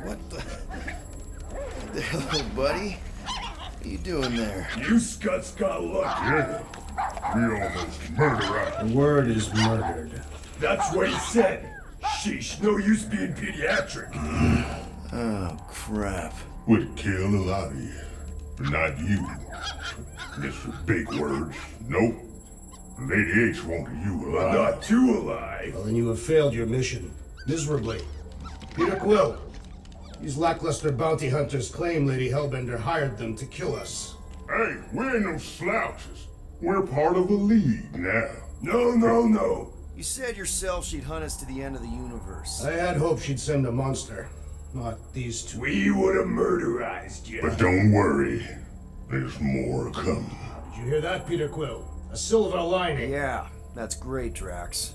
What the hell, buddy? What are you doing there? You scuts got lucky. Yeah, we almost murder out. The word is murdered. That's what he said. Sheesh, no use being pediatric. Oh, crap. Would kill a lot of you, but not you. Mr. Big Words. Nope. Lady H wanted you alive. Not too alive. Well, then you have failed your mission. Miserably. Peter Quill. These lackluster bounty hunters claim Lady Hellbender hired them to kill us. Hey, we ain't no slouches. We're part of a league now. No. You said yourself she'd hunt us to the end of the universe. I had hoped she'd send a monster, not these two. We would have murderized you. But don't worry. There's more coming. Did you hear that, Peter Quill? A silver lining. Yeah, that's great, Drax.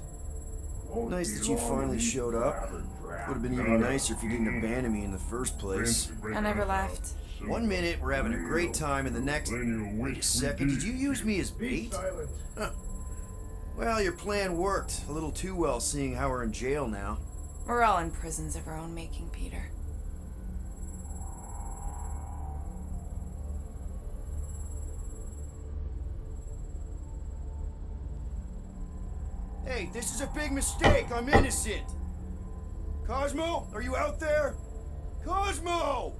Nice that you finally showed up. Would have been even nicer if you didn't abandon me in the first place. I never left. 1 minute, we're having a great time, and the next... Wait a second, did you use me as bait? Huh. Well, your plan worked. A little too well, seeing how we're in jail now. We're all in prisons of our own making, Peter. Hey, this is a big mistake. I'm innocent. Cosmo, are you out there? Cosmo!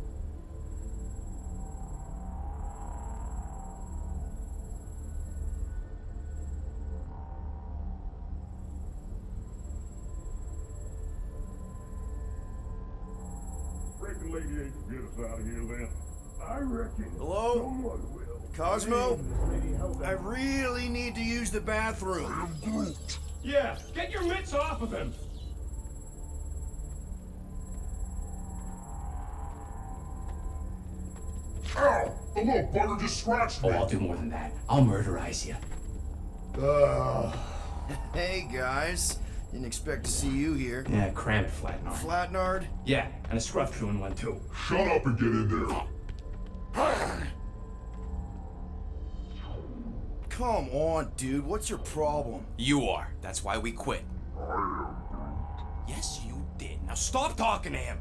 Reckon Lady H will get us out of here then. I reckon. Hello? Someone will. Cosmo? I really need to use the bathroom. Yeah, get your mitts off of him. Ow! The little bugger just scratched me. Oh, I'll do more than that. I'll murderize you. Hey, guys. Didn't expect to see you here. Yeah, cram it, Flatnard. Flatnard? Yeah, and a scruff crew in one too. Shut up and get in there. Come on, dude. What's your problem? You are. That's why we quit. Yes, you did. Now stop talking to him.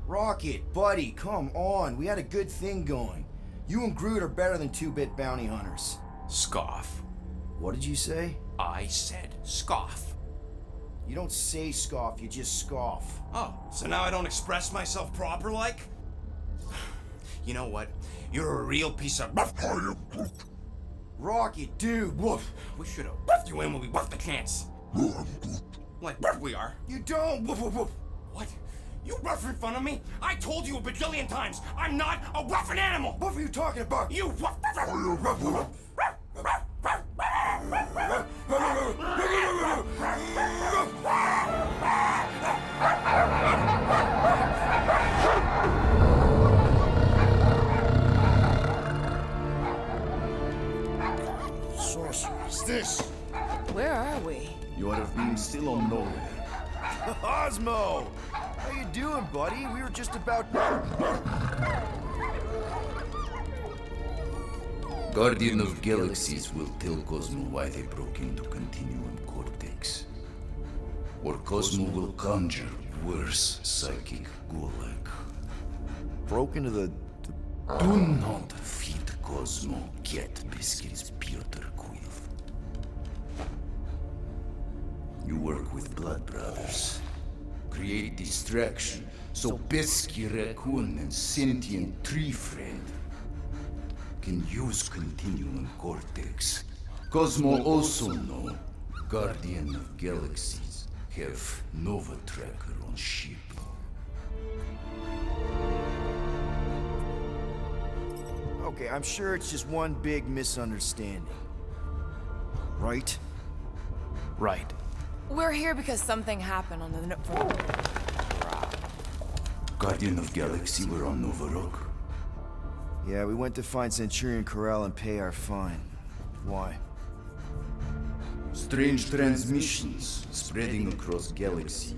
Rocket, buddy, come on. We had a good thing going. You and Groot are better than two-bit bounty hunters. Scoff. What did you say? I said scoff. You don't say scoff, you just scoff. Oh, so now I don't express myself proper like? You know what? You're a real piece of... Rocket, dude, woof. We should have buffed you in when we buffed the chance. Like we are. You don't, woof, woof, woof. What? You rough in front of me? I told you a bajillion times, I'm not a rough animal! What are you talking about? You rough... Sorcerer's this? Where are we? You have been still on nowhere. Cosmo! How you doing, buddy? We were just about... Guardian of Galaxies will tell Cosmo why they broke into Continuum Cortex. Or Cosmo will conjure worse psychic gulag. Broke into the... Do not feed Cosmo cat biscuits, Peter Quill. You work with Blood Brothers. Create distraction so Pesky Raccoon and sentient tree friend can use Continuum Cortex. Cosmo also know Guardian of Galaxies have Nova Tracker on ship. Okay, I'm sure it's just one big misunderstanding. Right? Right. We're here because something happened on the... Guardian of Galaxy were on Nova Rock. Yeah, we went to find Centurion Corral and pay our fine. Why? Strange transmissions spreading across galaxy,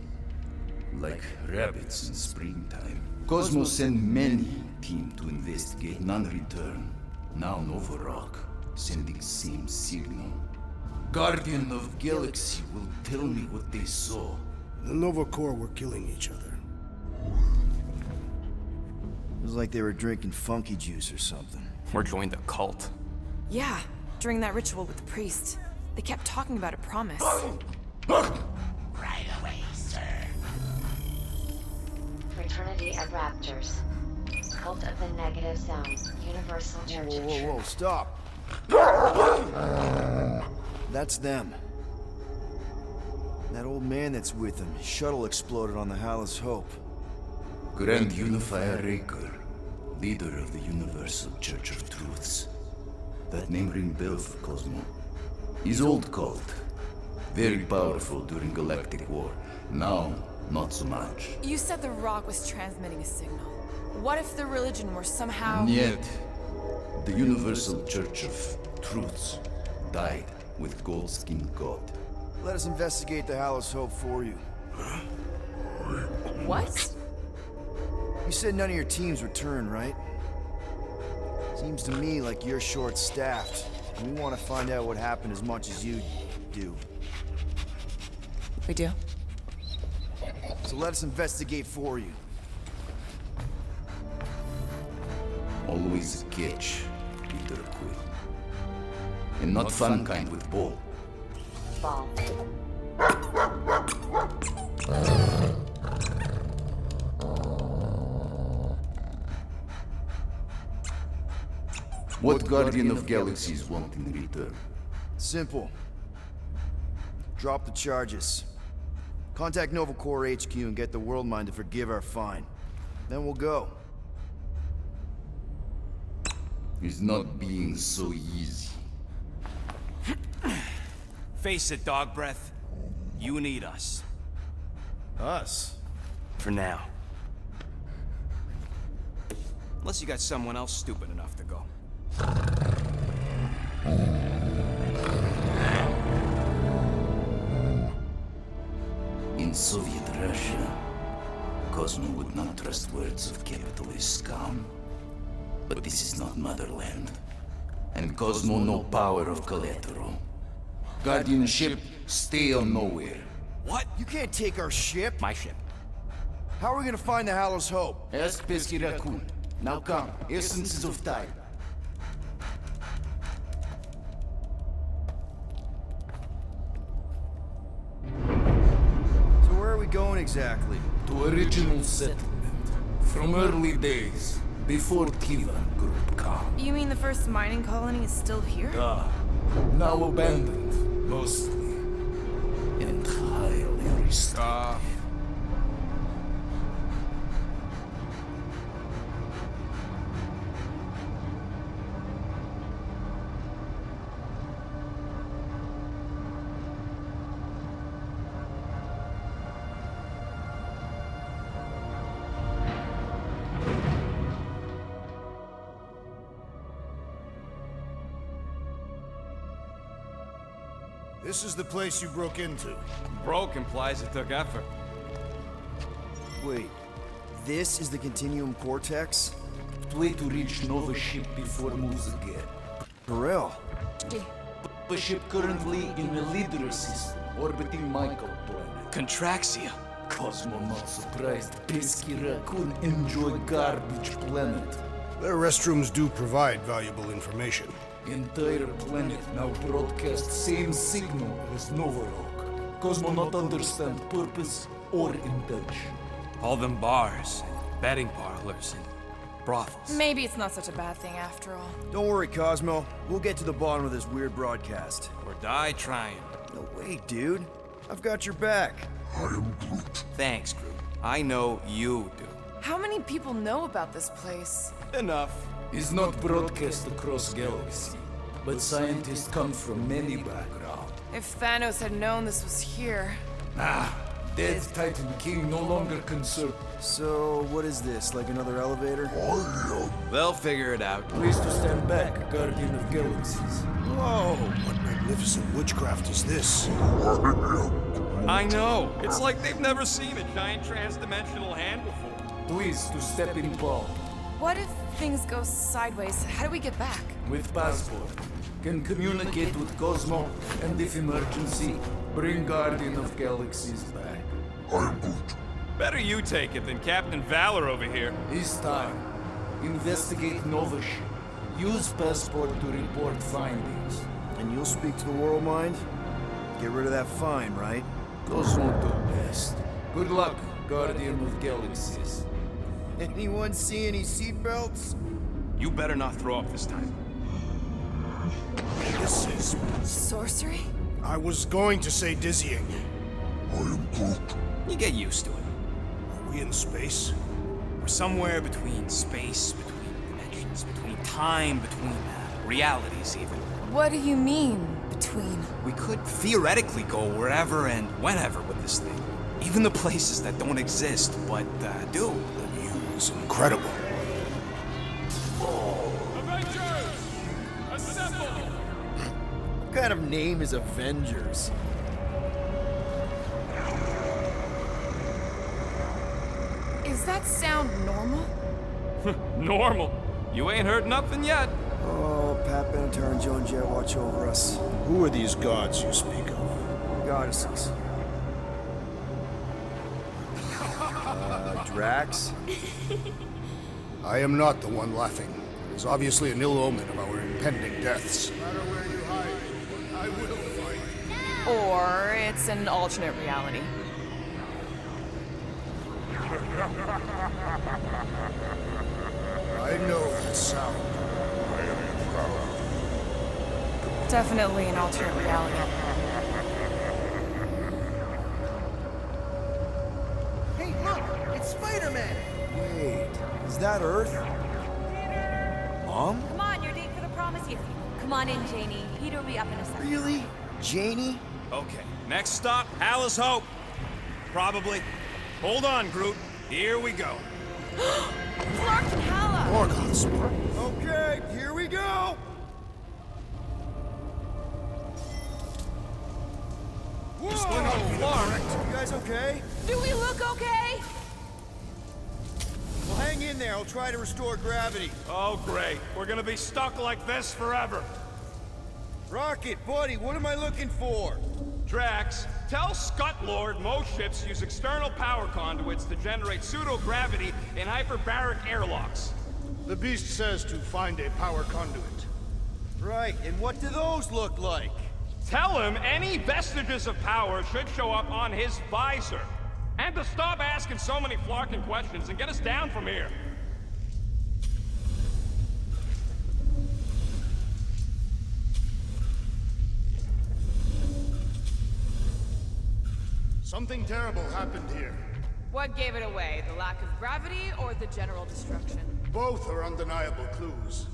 like rabbits in springtime. Cosmo sent many team to investigate, none return. Now Nova Rock sending same signal. Guardian of Galaxy will tell me what they saw. The Nova Corps were killing each other. It was like they were drinking funky juice or something. Or joined a cult. Yeah, during that ritual with the priest. They kept talking about a promise. Right away, sir. Fraternity of Raptors. Cult of the Negative Zones. Universal Church of Whoa, stop. That's them. That old man that's with them. His shuttle exploded on the Hallis Hope. Grand Unifier Raker, leader of the Universal Church of Truths. That name ring bell for Cosmo. His old cult. Very powerful during Galactic War. Now, not so much. You said the rock was transmitting a signal. What if the religion were somehow... Yet, the Universal Church of Truths died with Gold-Skinned God. Let us investigate the Hallis Hope for you. What? You said none of your teams returned, right? Seems to me like you're short-staffed. We want to find out what happened as much as you do. We do? So let us investigate for you. Always a catch, Peter Quill. And not fun kind with Ball. Ball. What Guardian of Galaxies want in return? Simple. Drop the charges. Contact Nova Corps HQ and get the World Mind to forgive our fine. Then we'll go. It's not being so easy. Face it, dog breath. You need us. Us? For now. Unless you got someone else stupid enough to go. In Soviet Russia, Cosmo would not trust words of capitalist scum. But this is not motherland. And Cosmo no power of collateral. Guardianship, stay on nowhere. What? You can't take our ship. My ship. How are we gonna find the Hallis Hope? Ask Pesky Raccoon. Now come, essences of time. So where are we going exactly? To original settlement. From early days, before Tivan Group come. You mean the first mining colony is still here? Now abandoned, mostly. And highly restored. This is the place you broke into. Broke implies it took effort. Wait, this is the Continuum Cortex? Way to reach Nova ship before moves again. Burrell. A ship currently in the leader system, orbiting Michael planet. Contraxia. Cosmo not surprised. Pesky Raccoon enjoy garbage planet. Their restrooms do provide valuable information. Entire planet now broadcast same signal as Nova Rock. Cosmo not understand purpose or intention. All them bars, and betting parlors, and brothels. Maybe it's not such a bad thing after all. Don't worry, Cosmo. We'll get to the bottom of this weird broadcast. Or die trying. No way, dude. I've got your back. Thanks, Groot. I know you do. How many people know about this place? Enough. Is not broadcast across galaxy, but scientists come from many backgrounds. If Thanos had known this was here... Dead Titan King no longer concerned. So, what is this? Like another elevator? They'll figure it out. Please to stand back, Guardian of Galaxies. Whoa! What magnificent witchcraft is this? I know. It's like they've never seen a giant trans-dimensional hand before. Please to step in Paul. What if things go sideways? How do we get back? With passport. Can communicate with Cosmo, and if emergency, bring Guardian of Galaxies back. I'm good. Better you take it than Captain Valor over here. This time, investigate Nova ship. Use passport to report findings. And you'll speak to the World Mind? Get rid of that fine, right? Cosmo do best. Good luck, Guardian of Galaxies. Anyone see any seatbelts? You better not throw up this time. This is... Sorcery? I was going to say dizzying. I am Groot. You get used to it. Are we in space? We're somewhere between space, between dimensions, between time, between realities even. What do you mean, between? We could theoretically go wherever and whenever with this thing. Even the places that don't exist, but do. The view is incredible. Avengers! Assemble! What kind of name is Avengers? Is that sound normal? Normal. You ain't heard nothing yet. Oh, Pat Benatar and Joan Jett watch over us. Who are these gods you speak of? Goddesses. Drax? I am not the one laughing. It is obviously an ill omen of our impending deaths. No matter where you hide, I will find you. Or it's an alternate reality. I know that sound. Definitely an alternate reality. Hey, look! It's Spider-Man! Wait, is that Earth? Mom? Come on, you're late for the promise. Come on in, Janie. Peter will be up in a second. Really? Janie? Okay, next stop, Alice Hope. Probably. Hold on, Groot. Here we go. Clark and Hala! Morgoth's Okay, here we go! Whoa! Clark! You guys okay? Do we look okay? Well, hang in there. I'll try to restore gravity. Oh, great. We're gonna be stuck like this forever. Rocket, buddy, what am I looking for? Drax, tell Scut Lord most ships use external power conduits to generate pseudo-gravity in hyperbaric airlocks. The beast says to find a power conduit. Right, and what do those look like? Tell him any vestiges of power should show up on his visor. And to stop asking so many flarking questions and get us down from here. Something terrible happened here. What gave it away? The lack of gravity or the general destruction? Both are undeniable clues.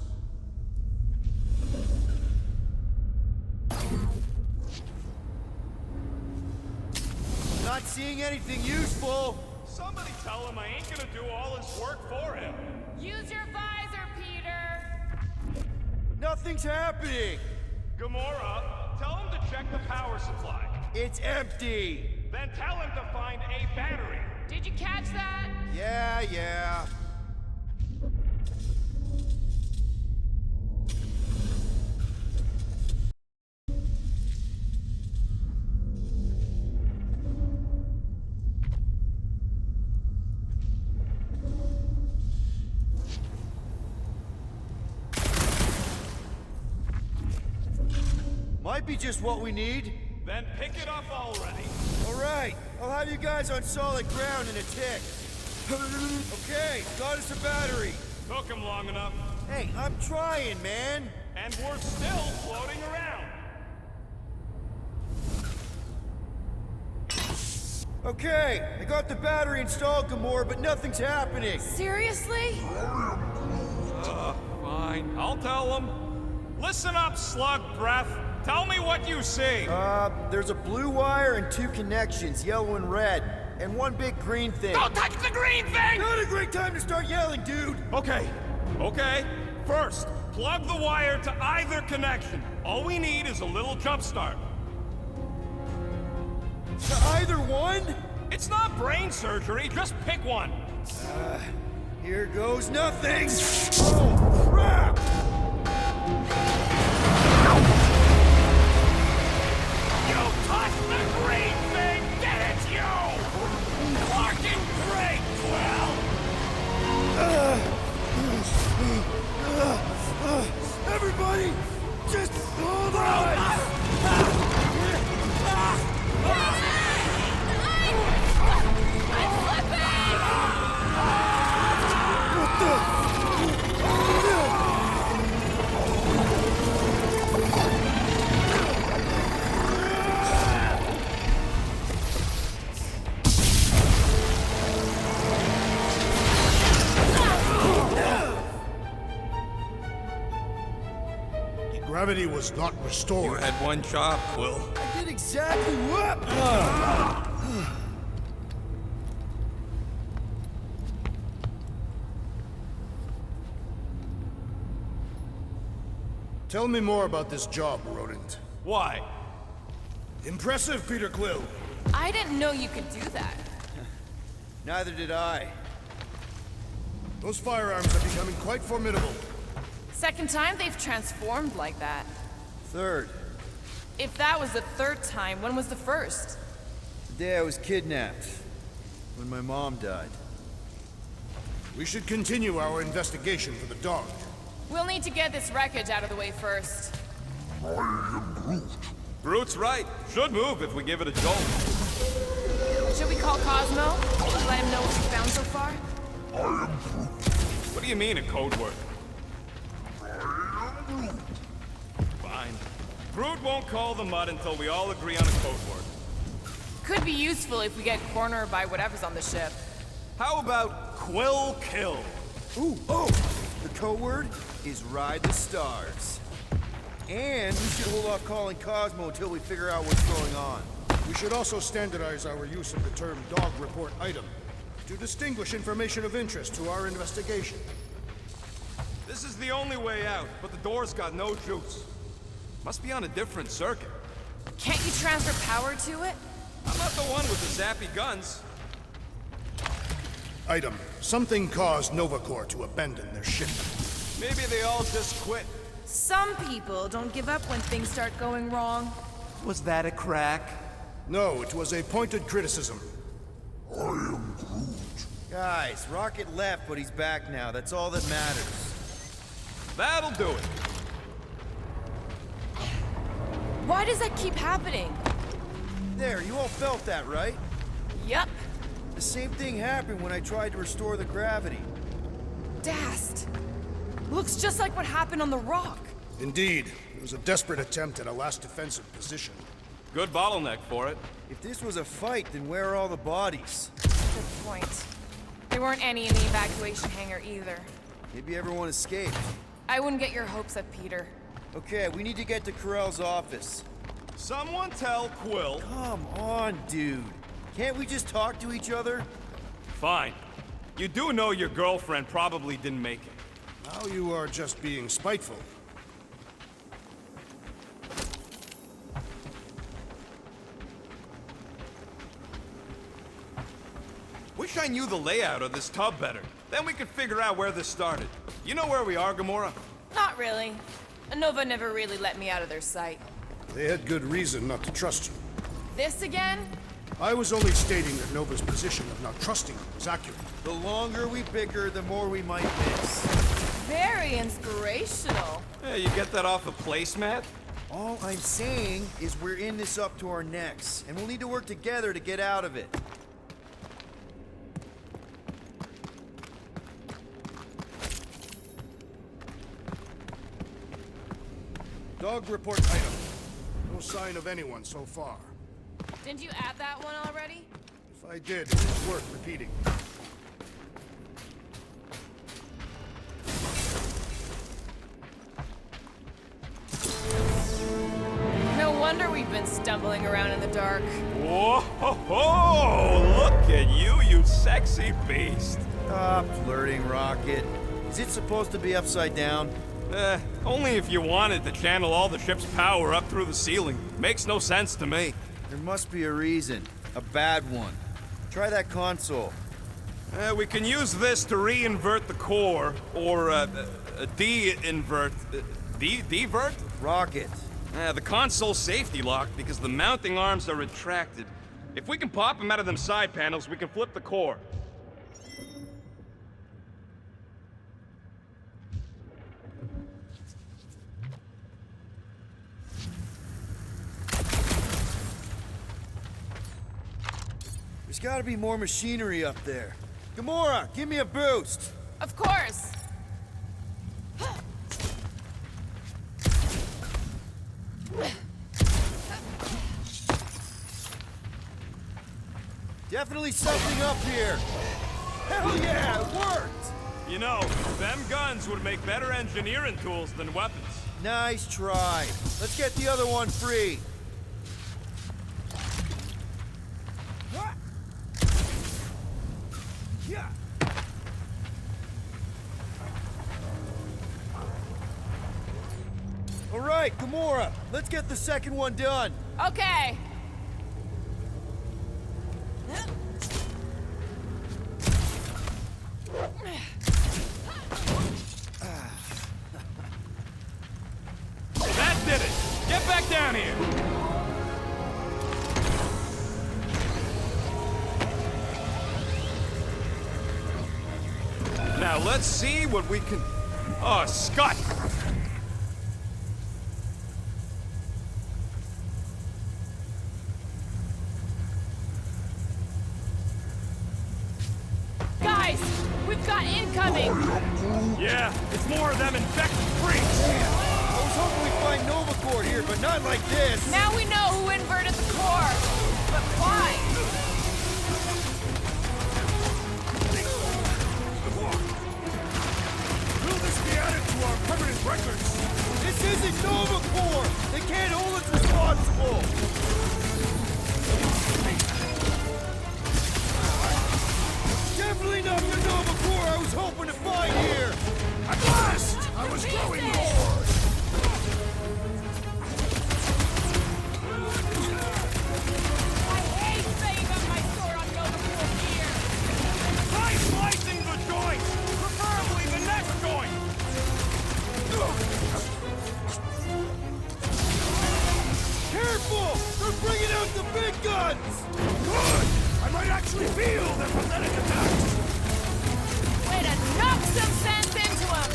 Not seeing anything useful. Somebody tell him I ain't gonna do all his work for him. Use your visor, Peter! Nothing's happening. Gamora, tell him to check the power supply. It's empty. Then tell him to find a battery. Did you catch that? Yeah. Might be just what we need. Then pick it up already. All right, I'll have you guys on solid ground in a tick. Okay, got us a battery. Took him long enough. Hey, I'm trying, man. And we're still floating around. Okay, I got the battery installed, Gamora, but nothing's happening. Seriously? Fine, I'll tell him. Listen up, slug breath. Tell me what you see. There's a blue wire and two connections, yellow and red, and one big green thing. Don't touch the green thing! Not a great time to start yelling, dude! Okay. First, plug the wire to either connection. All we need is a little jump start. To either one? It's not brain surgery, just pick one. Here goes nothing! Oh, crap! You touched the green thing, didn't you? Fucking great, Quill! Everybody, just hold on! Gravity was not You restored. had one job, Quill. I did exactly what? Tell me more about this job, Rodent. Why? Impressive, Peter Quill. I didn't know you could do that. Neither did I. Those firearms are becoming quite formidable. Second time they've transformed like that. Third, If that was the third time, when was the first? the day I was kidnapped. When my mom died. We should continue our investigation for the dog. We'll need to get this wreckage out of the way first. Groot's right. Should move if we give it a jolt. Should we call Cosmo? Let him know what we found so far? What do you mean, a code word? Fine. Groot won't call the mud until we all agree on a code word. Could be useful if we get cornered by whatever's on the ship. How about Quill Kill? Ooh, oh! The code word is Ride the Stars. And we should hold off calling Cosmo until we figure out what's going on. We should also standardize our use of the term dog report item to distinguish information of interest to our investigation. This is the only way out, but the door's got no juice. Must be on a different circuit. Can't you transfer power to it? I'm not the one with the zappy guns. Item. Something caused Nova Corps to abandon their ship. Maybe they all just quit. Some people don't give up when things start going wrong. Was that a crack? No, it was a pointed criticism. Guys, Rocket left, but he's back now. That's all that matters. That'll do it. Why does that keep happening? There, you all felt that, right? Yup. The same thing happened when I tried to restore the gravity. Dast. Looks just like what happened on the rock. Indeed, it was a desperate attempt at a last defensive position. Good bottleneck for it. If this was a fight, then where are all the bodies? Good point. There weren't any in the evacuation hangar either. Maybe everyone escaped. I wouldn't get your hopes up, Peter. Okay, we need to get to Carell's office. Someone tell Quill. Come on, dude. Can't we just talk to each other? Fine. You do know your girlfriend probably didn't make it. Now you are just being spiteful. Wish I knew the layout of this tub better. Then we could figure out where this started. You know where we are, Gamora? Not really. Nova never really let me out of their sight. They had good reason not to trust you. This again? I was only stating that Nova's position of not trusting you is accurate. The longer we bicker, the more we might miss. Very inspirational. Hey, you get that off a placemat? All I'm saying is we're in this up to our necks, and we'll need to work together to get out of it. Dog report item. No sign of anyone so far. Didn't you add that one already? If I did, it was worth repeating. No wonder we've been stumbling around in the dark. Whoa, ho, ho! Look at you, you sexy beast. Stop flirting, Rocket. Is it supposed to be upside down? Only if you wanted to channel all the ship's power up through the ceiling. Makes no sense to me. There must be a reason. A bad one. Try that console. We can use this to re-invert the core, or de-invert... Divert? Rocket. The console's safety locked because the mounting arms are retracted. If we can pop them out of them side panels, we can flip the core. There's gotta be more machinery up there. Gamora, give me a boost! Of course! Definitely something up here! Hell yeah, it worked! You know, them guns would make better engineering tools than weapons. Nice try. Let's get the other one free. All right, Gamora, let's get the second one done. Okay. That did it! Get back down here! Now let's see what we can... Oh, Scott! Guys, we've got incoming! Yeah, it's more of them infected freaks! I was hoping we'd find Novacord here, but not like this. Now we know who inverted the core. But why? Will this be added to our permanent records? This isn't Novacord! They can't hold us responsible! Definitely not the Novacord I was hoping to find here! At last! I was growing bored! I hate setting up my sword on Novacord here. Try slicing the joint! Preferably the next joint! Careful! They're bringing out the big guns! Good! I might actually feel their pathetic attacks! Way to knock some sense into him!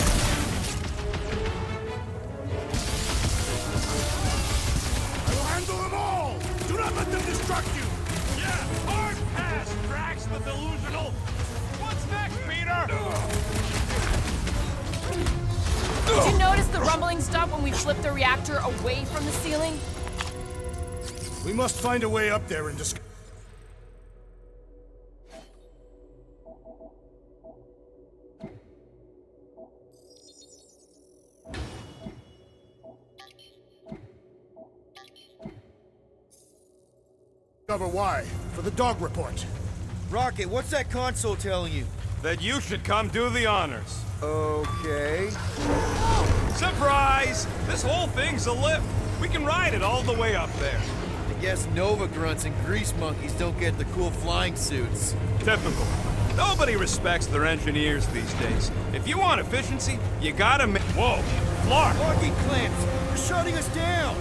I will handle them all! Do not let them distract you! Yeah, hard pass, Drax the Delusional! What's next, Peter? Did you notice the rumbling stop when we flipped the reactor away from the ceiling? We must find a way up there and discover. Why? For the dog report. Rocket, what's that console telling you? That you should come do the honors. Okay. Surprise! This whole thing's a lift. We can ride it all the way up there. I guess Nova grunts and grease monkeys don't get the cool flying suits. Typical. Nobody respects their engineers these days. If you want efficiency, you gotta Whoa! Clark! Parking clamps! They're shutting us down!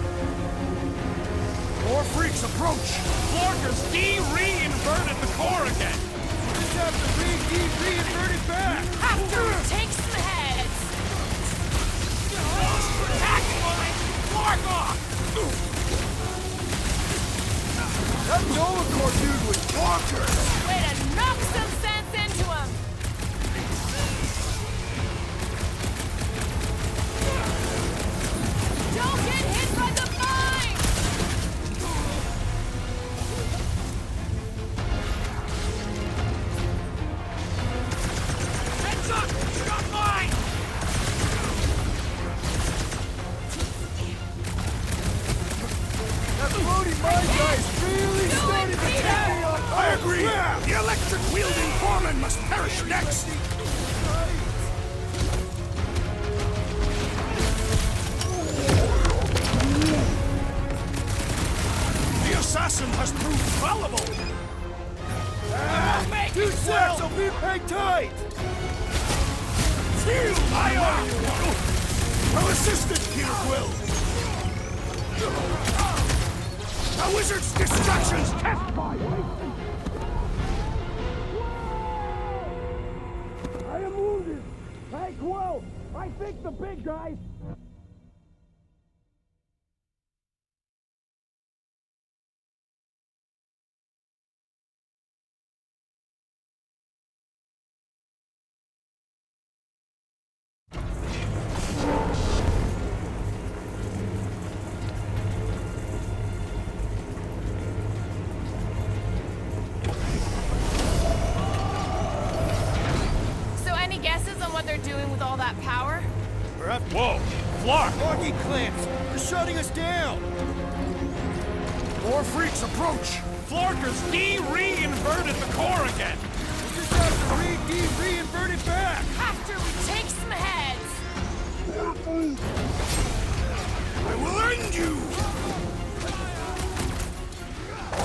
More freaks approach! Florker's de-reinverted the core again! Just have to re-invert it back! After take some heads! Attacking line! Clark off! That Novacore dude was bonkers! Way to knock some sense into him! Don't get hit by the mine! Heads up! Stop mine! That floating mine guy's really starting to get me on. I agree! The electric-wielding foreman must perish next! The assassin has proved fallible! 2 seconds, so be hang tight! I'll assist it, Peter Quill! The wizard's distractions test my I am wounded! Hey, Quill! I think the big guy... doing with all that power? Perhaps... Whoa! Flark! Locking clamps! They're shutting us down! More freaks approach! Flarker's de-reinverted the core again! We just have to re-invert it back! After we take some heads! I will end you!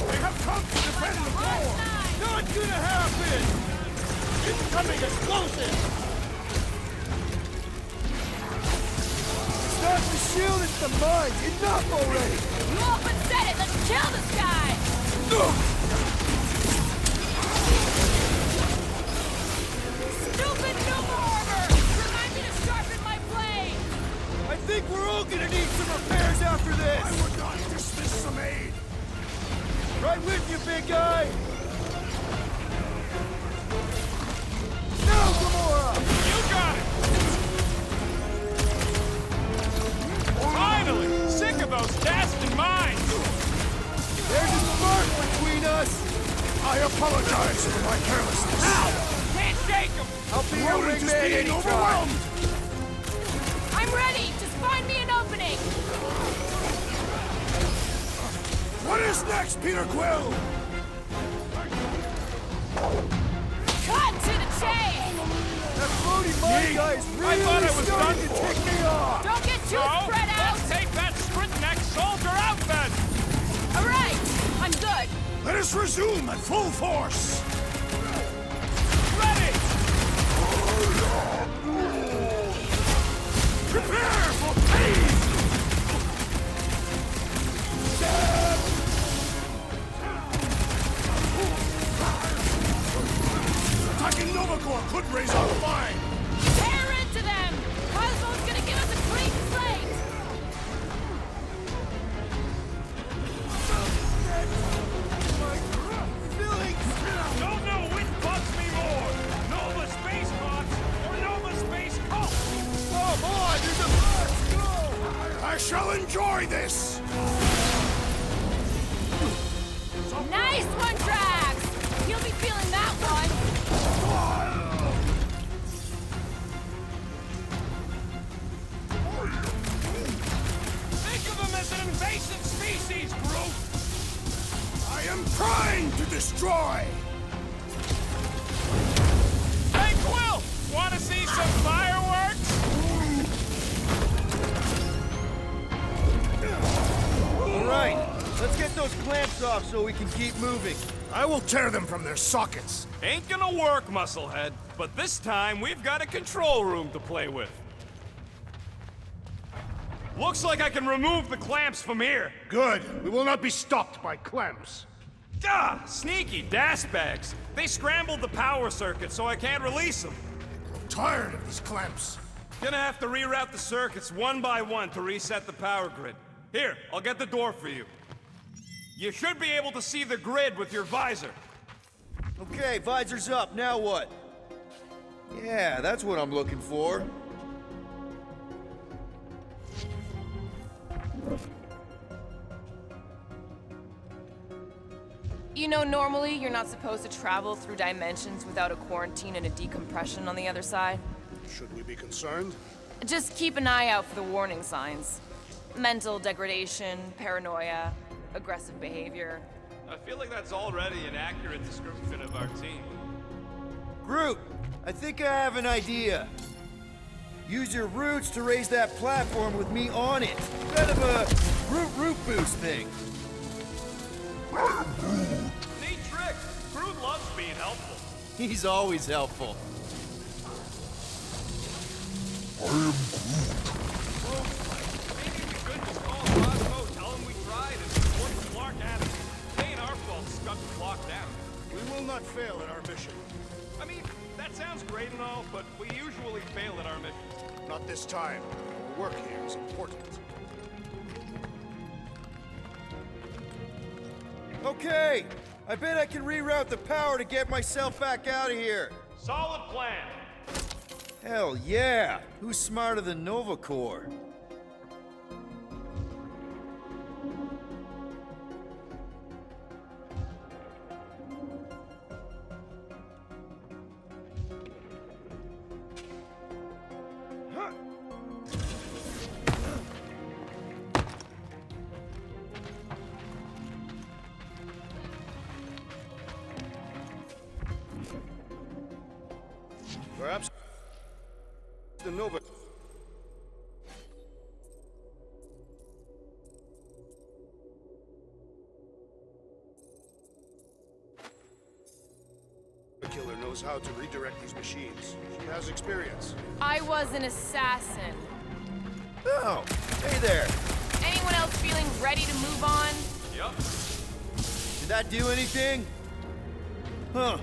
They have come to defend the core! Not gonna happen! Incoming explosive! Not the shield, it's the mines! Enough already! You up and said it! Let's kill this guy! Stupid noob armor! Remind me to sharpen my blade! I think we're all gonna need some repairs after this! I would not dismiss some aid! Right with you, big guy! Now, Gamora! You got it! Finally! Sick of those dashed mines! There's a spark between us! I apologize for my carelessness! Ow! Can't shake him! I'll be your wingman anytime! I'm ready! Just find me an opening! What is next, Peter Quill? Cut to the chase! That floating mine guy is really starting to tick me off! Don't get too spread out! Let's take that sprint-neck soldier out then! Alright! I'm good! Let us resume at full force! Ready! Prepare for pain! Attacking Nova Corps could raise our fine! Tear into them! Cosmo's gonna give us a clean slate! Don't know which bugs me more! Nova Space Box or Nova Space Cult! Come on, there's a let's go! I shall enjoy this! Nice one, Drax! He'll be feeling that one! Think of them as an invasive species, Groot! I am trying to destroy! Hey, Quill! Wanna see some fireworks? Alright, let's get those clamps off so we can keep moving. I will tear them from their sockets. Ain't gonna work, Musclehead. But this time, we've got a control room to play with. Looks like I can remove the clamps from here. Good. We will not be stopped by clamps. Ah, sneaky bags. They scrambled the power circuit, so I can't release them. I'm tired of these clamps. Gonna have to reroute the circuits one by one to reset the power grid. Here, I'll get the door for you. You should be able to see the grid with your visor. Okay, visor's up. Now what? Yeah, that's what I'm looking for. You know, normally you're not supposed to travel through dimensions without a quarantine and a decompression on the other side. Should we be concerned? Just keep an eye out for the warning signs. Mental degradation, paranoia, aggressive behavior. I feel like that's already an accurate description of our team. Groot, I think I have an idea. Use your roots to raise that platform with me on it. Kind of a root boost thing. Neat trick. Groot loves being He's always helpful. Maybe we could just call Cosmo, tell him we tried, and report Clark at him. It ain't our fault Scott was locked down. We will not fail at our mission. I mean, that sounds great and all, but we usually fail at our missions. Not this time. Our work here is important. Okay! I bet I can reroute the power to get myself back out of here. Solid plan. Hell yeah! Who's smarter than Nova Corps? Perhaps the Nova... The killer knows how to redirect these machines. She has experience. I was an assassin. Oh, hey there. Anyone else feeling ready to move on? Yup. Did that do anything? Huh.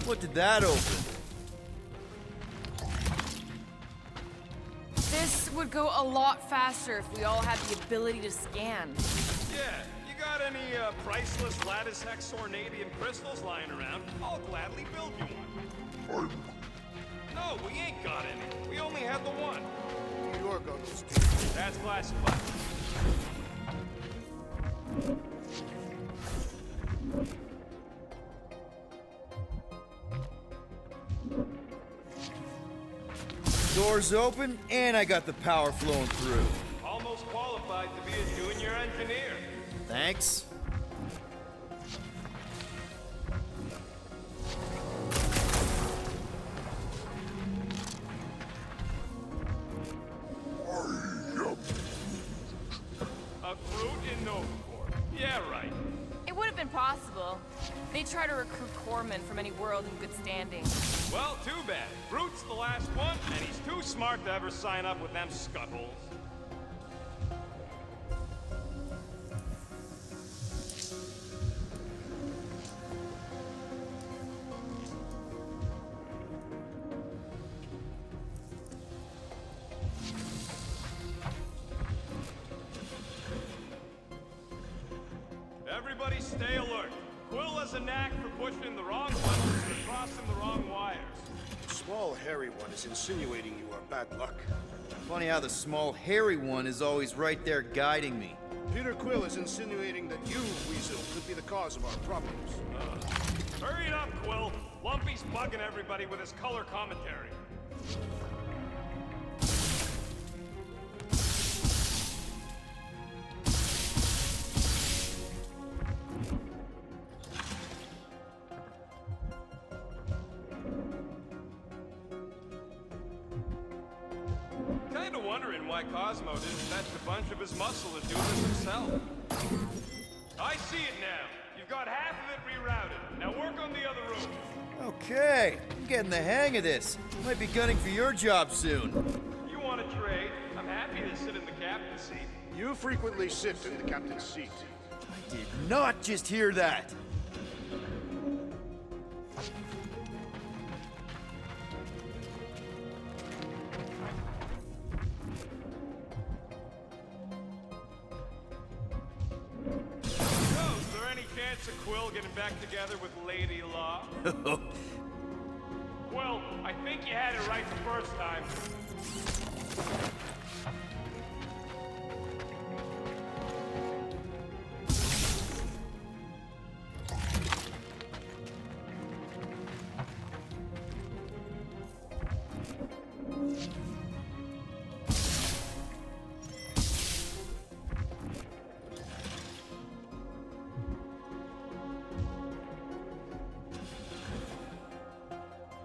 What did that open? This would go a lot faster if we all had the ability to scan. Yeah, you got any priceless lattice hex ornadium crystals lying around? I'll gladly build you one. No, we ain't got any. We only had the one. Your goggles. That's classified. Doors open, and I got the power flowing through. Almost qualified to be a junior engineer. Thanks. A Groot in Nova Corps. Yeah, right. It would have been possible. They try to recruit corpsmen from any world in good standing. Well, too bad. Groot's the last one, and he's too smart to ever sign up with them scuttholes. Everybody stay alert. Quill has a knack for pushing the wrong buttons and crossing the wrong wires. The small, hairy one is insinuating you are bad luck. Funny how the small, hairy one is always right there guiding me. Peter Quill is insinuating that you, Weasel, could be the cause of our problems. Hurry it up, Quill. Lumpy's bugging everybody with his color commentary. Kinda wondering why Cosmo didn't fetch a bunch of his muscle to do this himself. I see it now. You've got half of it rerouted. Now work on the other room. Okay, I'm getting the hang of this. Might be gunning for your job soon. You want to trade? I'm happy to sit in the captain's seat. You frequently sit in the captain's seat. I did not just hear that. Quill getting back together with Lady Law? Well, I think you had it right the first time.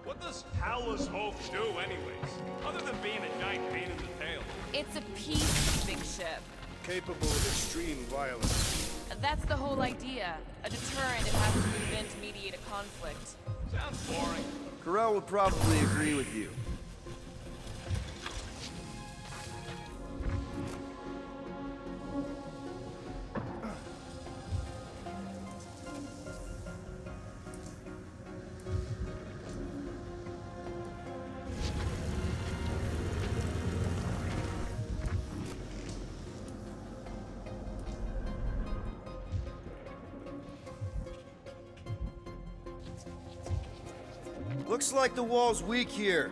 What does Howler's Hope do, anyways? Other than being a giant pain in the tail. It's a peace-keeping ship. Capable of extreme violence. That's the whole idea. A deterrent it has to move in to mediate a conflict. Sounds boring. Carell would probably agree with you. Looks like the wall's weak here.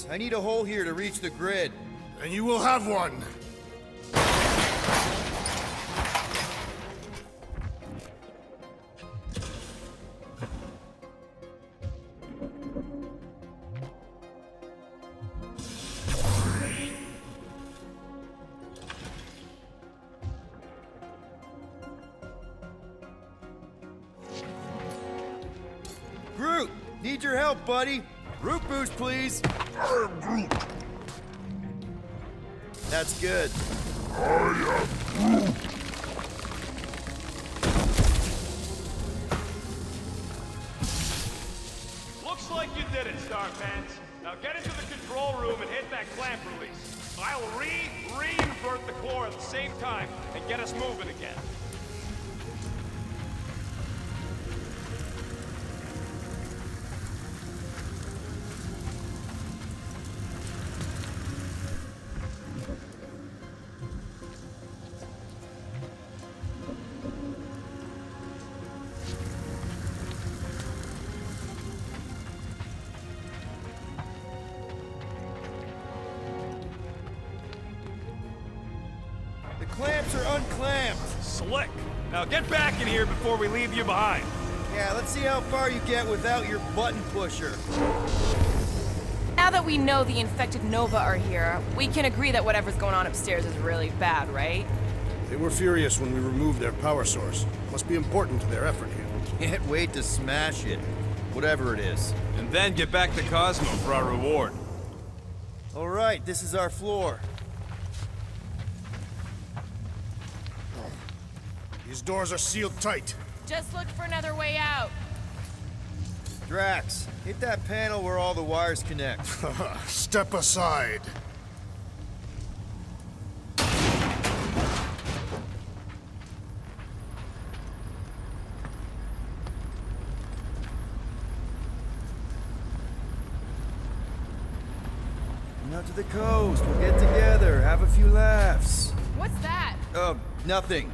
I need a hole here to reach the grid. And you will have one. Groot, need your help, buddy. Root boost, please. I am Groot. That's good. I am Groot. Looks like you did it, Starpants. Now get into the control room and hit that clamp release. I'll re-invert the core at the same time and get us moving again. The clamps are unclamped. Slick. Now get back in here before we leave you behind. Yeah, let's see how far you get without your button pusher. Now that we know the infected Nova are here, we can agree that whatever's going on upstairs is really bad, right? They were furious when we removed their power source. Must be important to their effort here. Can't wait to smash it. Whatever it is. And then get back to Cosmo for our reward. All right, this is our floor. These doors are sealed tight. Just look for another way out. Drax, hit that panel where all the wires connect. Step aside. Come out to the coast. We'll get together, have a few laughs. What's that? Nothing.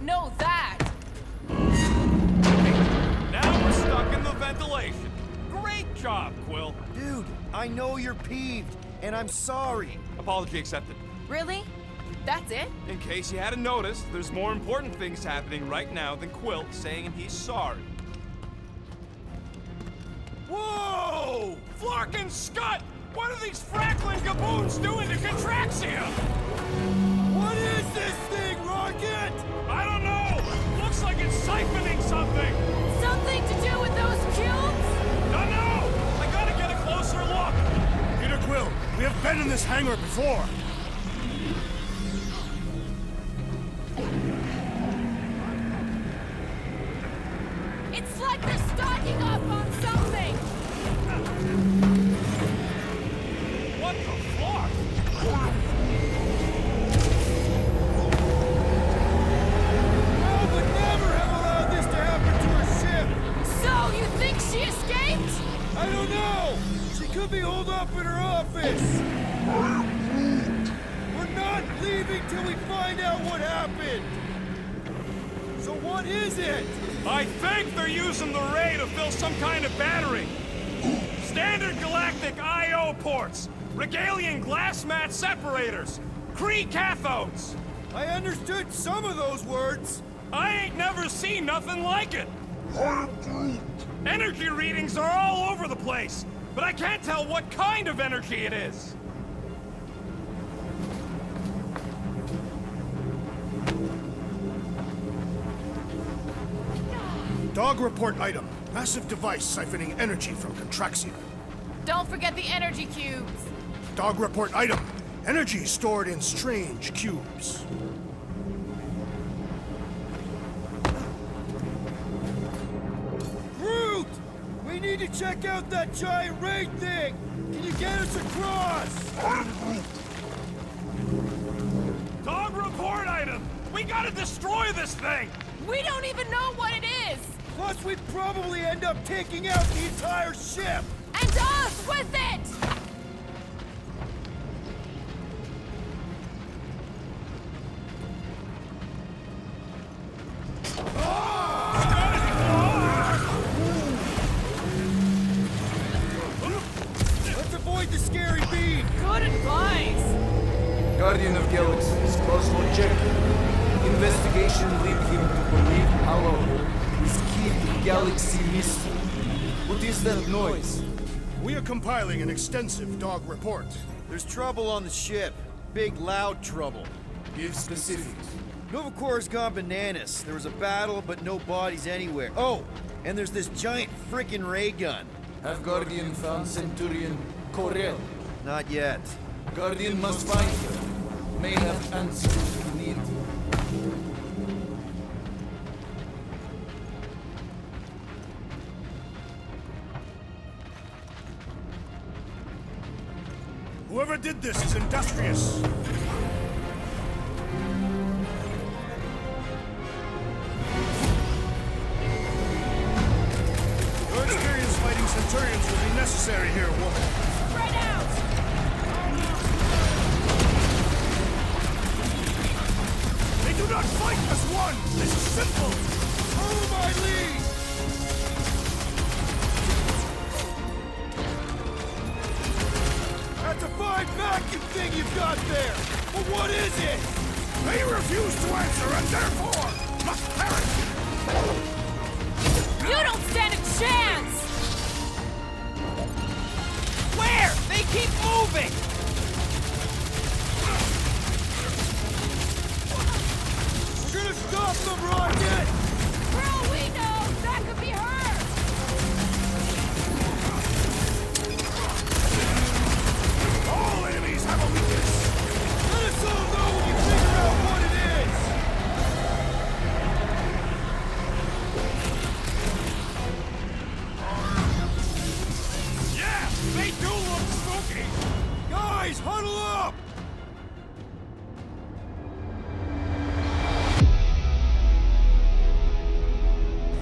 No, that! Now we're stuck in the ventilation. Great job, Quill. Dude, I know you're peeved, and I'm sorry. Apology accepted. Really? That's it? In case you hadn't noticed, there's more important things happening right now than Quill saying he's sorry. Whoa! Flark and Scud! What are these frackling gaboons doing to Contraxia? What is this thing, Rocket? I don't know! Looks like it's siphoning something! Something to do with those cubes? Don't know! I gotta get a closer look! Peter Quill, we have been in this hangar before. It's like they're stocking up on something! What the fuck? I would never have allowed this to happen to her ship. So, you think she escaped? I don't know. She could be holed up in her office. We're not leaving till we find out what happened. So what is it? I think they're using the ray to fill some kind of battery. Standard galactic I.O. ports. Regalian glass mat separators. Kree cathodes. I understood some of those words. I ain't never seen nothing like it. Energy readings are all over the place, but I can't tell what kind of energy it is. Dog report item. Massive device siphoning energy from Contraxia. Don't forget the energy cubes. Dog report item. Energy stored in strange cubes. Groot! We need to check out that giant raid thing! Can you get us across? Dog report item! We gotta destroy this thing! We don't even know what it is! Plus, we'd probably end up taking out the entire ship! And us with it! Let's avoid the scary beam! Good advice! Guardian of Galaxies, Cosmo check. Investigation lead him to believe Hollow is key to galaxy mystery. What is that noise? We are compiling an extensive dog report. There's trouble on the ship. Big, loud trouble. Give specifics. Novacor's gone bananas. There was a battle, but no bodies anywhere. Oh, and there's this giant frickin' ray gun. Have Guardian found Centurion Corel? Not yet. Guardian must find her. May have answers we need. Whoever did this is industrious. Your experience fighting Centurions will be necessary here, woman. Spread out! They do not fight as one! This is simple! Follow my lead! That's a fine vacuum thing you've got there! But what is it? They refuse to answer and therefore must perish! You don't stand a chance! Where? They keep moving! We're gonna stop them, Rocket! For all we know, that could be her! All enemies have a weakness! Let us all know when you figure out what it is! Yeah, they do look spooky! Guys, huddle up!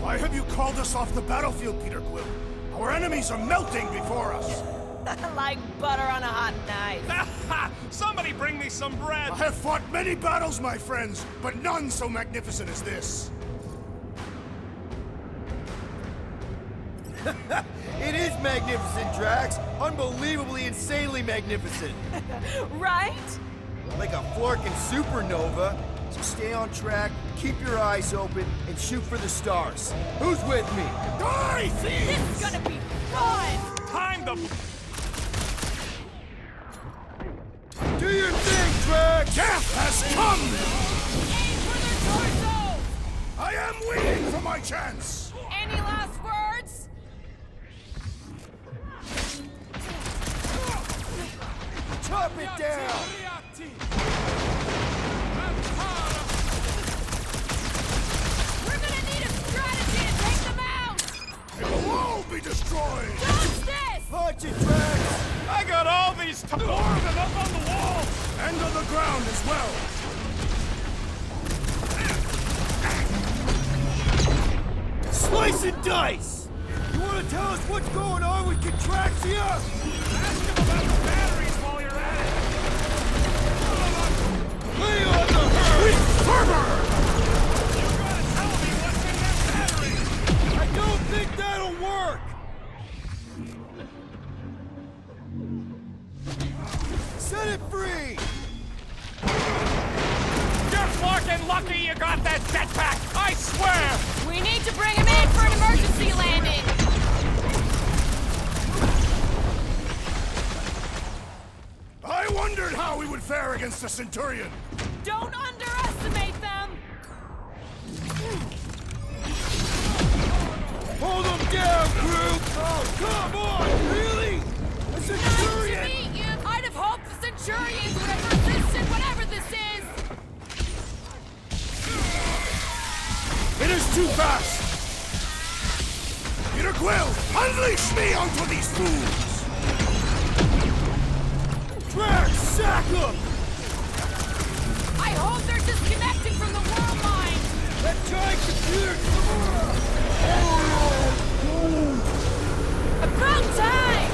Why have you called us off the battlefield, Peter Quill? Our enemies are melting before us! Like butter on a hot knife. Somebody bring me some bread! I have fought many battles, my friends, but none so magnificent as this. It is magnificent, Drax. Unbelievably, insanely magnificent. Right? Like a florkin' supernova. So stay on track, keep your eyes open, and shoot for the stars. Who's with me? Die, thieves! This is gonna be fun! Time to... Do your thing, Drax! Death has come! Aim for their torsos! I am waiting for my chance! Any last words? Chop it down! We're gonna need a strategy to take them out! They will all be destroyed! Dodge this! Punch it, Drax! I got all these more of them up on the wall! And on the ground as well! Slice and dice! You wanna tell us what's going on with Contraxia? Ask him about the batteries while you're at it! Lay on the herd! Fervor! You gotta tell me what's in that battery! I don't think that'll work! Set it free! You're fucking lucky you got that jetpack! I swear! We need to bring him in for an emergency landing! I wondered how we would fare against the Centurion! Don't underestimate them! Hold them down, Groot! Oh, come on! Really? A Nice to Centurion! meet you! I'd have hoped the Centurions would have too fast! Peter Quill, unleash me onto these fools! Track, sack 'em! I hope they're disconnected from the world line! That giant computer! About time!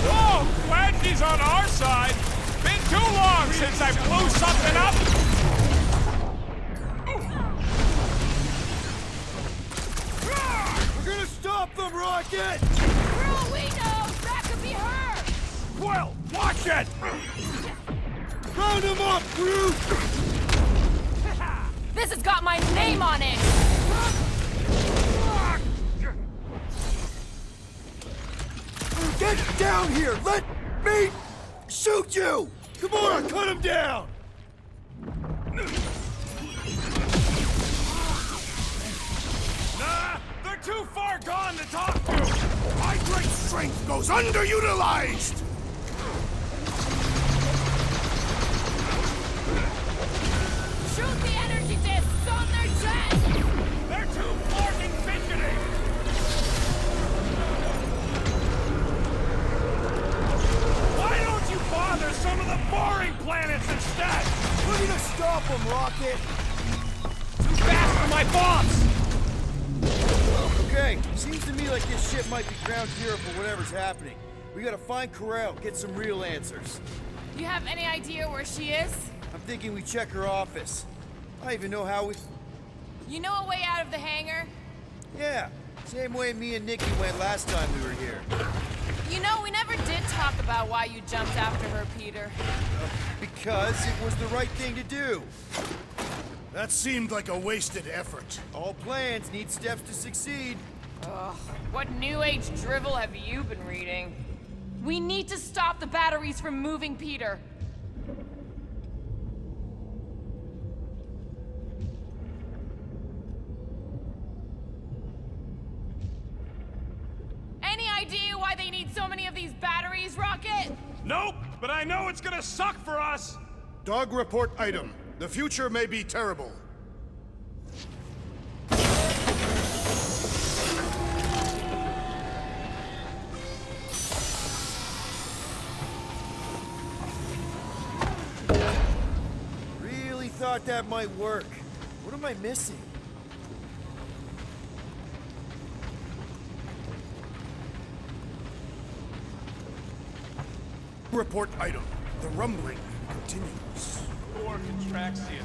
Whoa! Glad he's on our side! Been too long since I blew something up! We're gonna stop them, Rocket! For all we know, that could be her! Well, watch it! Round them up, Groot! This has got my name on it! Get down here! Let me shoot you! Come on, cut him down! Nah, they're too far gone to talk to! My great strength goes underutilized! Shoot the energy discs on their chest! They're too fucking fidgety! Why don't you bother some of the boring planets instead? We're gonna stop them, Rocket! Too fast for my boss! Okay, seems to me like this ship might be ground zero for whatever's happening. We gotta find Corel, get some real answers. You have any idea where she is? I'm thinking we check her office. I even know how we... You know a way out of the hangar? Yeah, same way me and Nikki went last time we were here. You know, we never did talk about why you jumped after her, Peter. Because it was the right thing to do. That seemed like a wasted effort. All plans need steps to succeed. Ugh, what new age drivel have you been reading? We need to stop the batteries from moving, Peter. Any idea why they need so many of these batteries, Rocket? Nope, but I know it's gonna suck for us! Dog report item. The future may be terrible. Really thought that might work. What am I missing? Report item. The rumbling continues. Or Contraxian.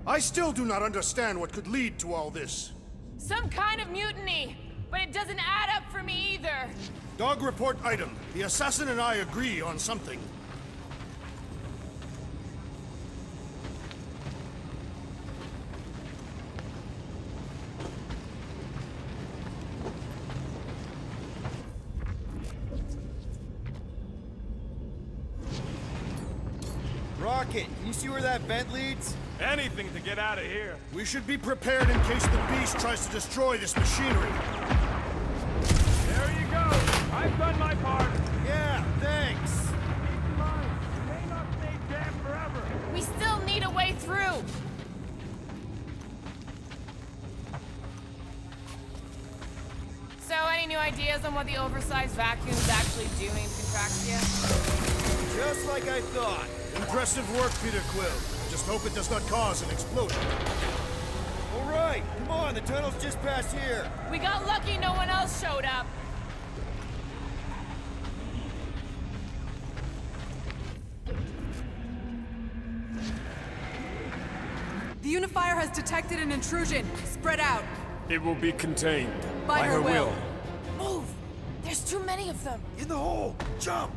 I still do not understand what could lead to all this. Some kind of mutiny, but it doesn't add up for me either. Dog report item. The assassin and I agree on something. Rocket, can you see where that vent leads? Anything to get out of here. We should be prepared in case the beast tries to destroy this machinery. There you go. I've done my part. Yeah, thanks. Keep in mind, you may not stay dead forever. We still need a way through. So, any new ideas on what the oversized vacuum's actually doing, Contraxia? Just like I thought. Impressive work, Peter Quill. Just hope it does not cause an explosion. All right, come on, the tunnel's just past here. We got lucky no one else showed up. The unifier has detected an intrusion. Spread out. It will be contained. By her will. Move! There's too many of them. In the hole, jump!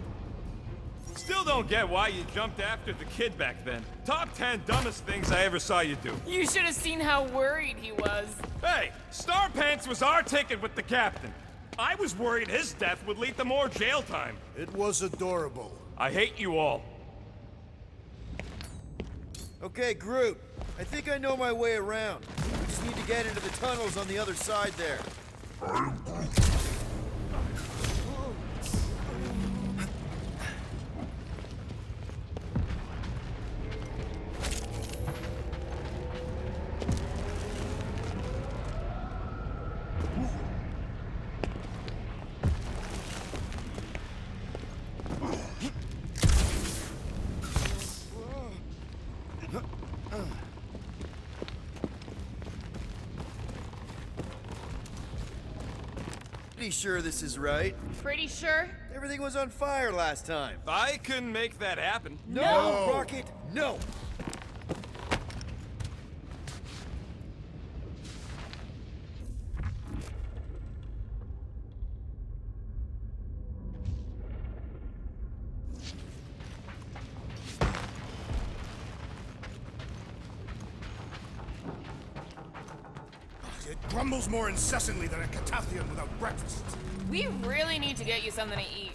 Still don't get why you jumped after the kid back then. Top 10 dumbest things I ever saw you do. You should have seen how worried he was. Hey, Star Pants was our ticket with the captain. I was worried his death would lead to more jail time. It was adorable. I hate you all. Okay, Groot. I think I know my way around. We just need to get into the tunnels on the other side there. Pretty sure this is right. Pretty sure? Everything was on fire last time. I couldn't make that happen. No! Rocket, no! It grumbles more incessantly than a Catathian without breakfast. We really need to get you something to eat.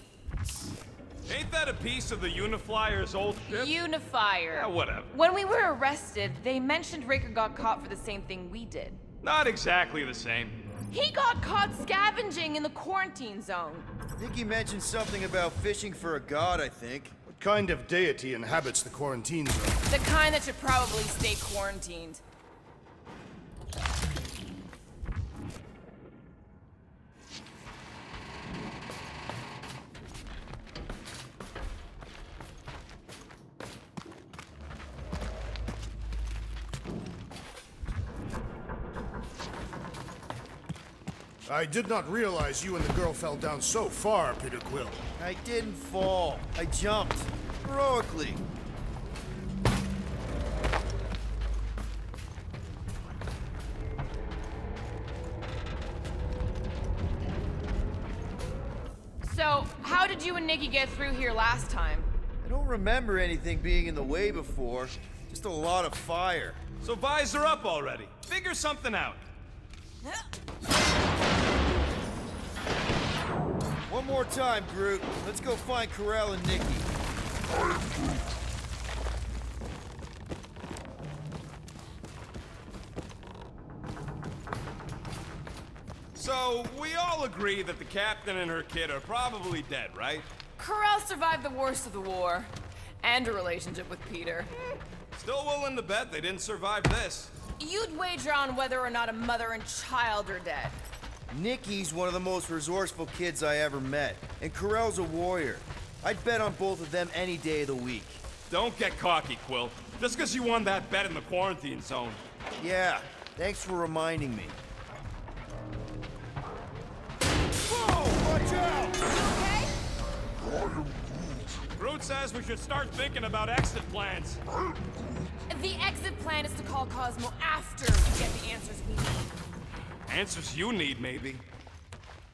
Ain't that a piece of the Uniflyer's old ship? Unifier. Yeah, whatever. When we were arrested, they mentioned Raker got caught for the same thing we did. Not exactly the same. He got caught scavenging in the quarantine zone. Nicky mentioned something about fishing for a god, I think. What kind of deity inhabits the quarantine zone? The kind that should probably stay quarantined. I did not realize you and the girl fell down so far, Peter Quill. I didn't fall. I jumped. Heroically. So, how did you and Nikki get through here last time? I don't remember anything being in the way before. Just a lot of fire. So visor up already. Figure something out. One more time, Groot. Let's go find Corell and Nikki. So, we all agree that the captain and her kid are probably dead, right? Corell survived the worst of the war. And a relationship with Peter. Still willing to bet they didn't survive this. You'd wager on whether or not a mother and child are dead. Nikki's one of the most resourceful kids I ever met, and Corell's a warrior. I'd bet on both of them any day of the week. Don't get cocky, Quill. Just because you won that bet in the quarantine zone. Yeah, thanks for reminding me. Whoa! Watch out! Okay? Groot says we should start thinking about exit plans. The exit plan is to call Cosmo after we get the answers we need. Answers you need, maybe.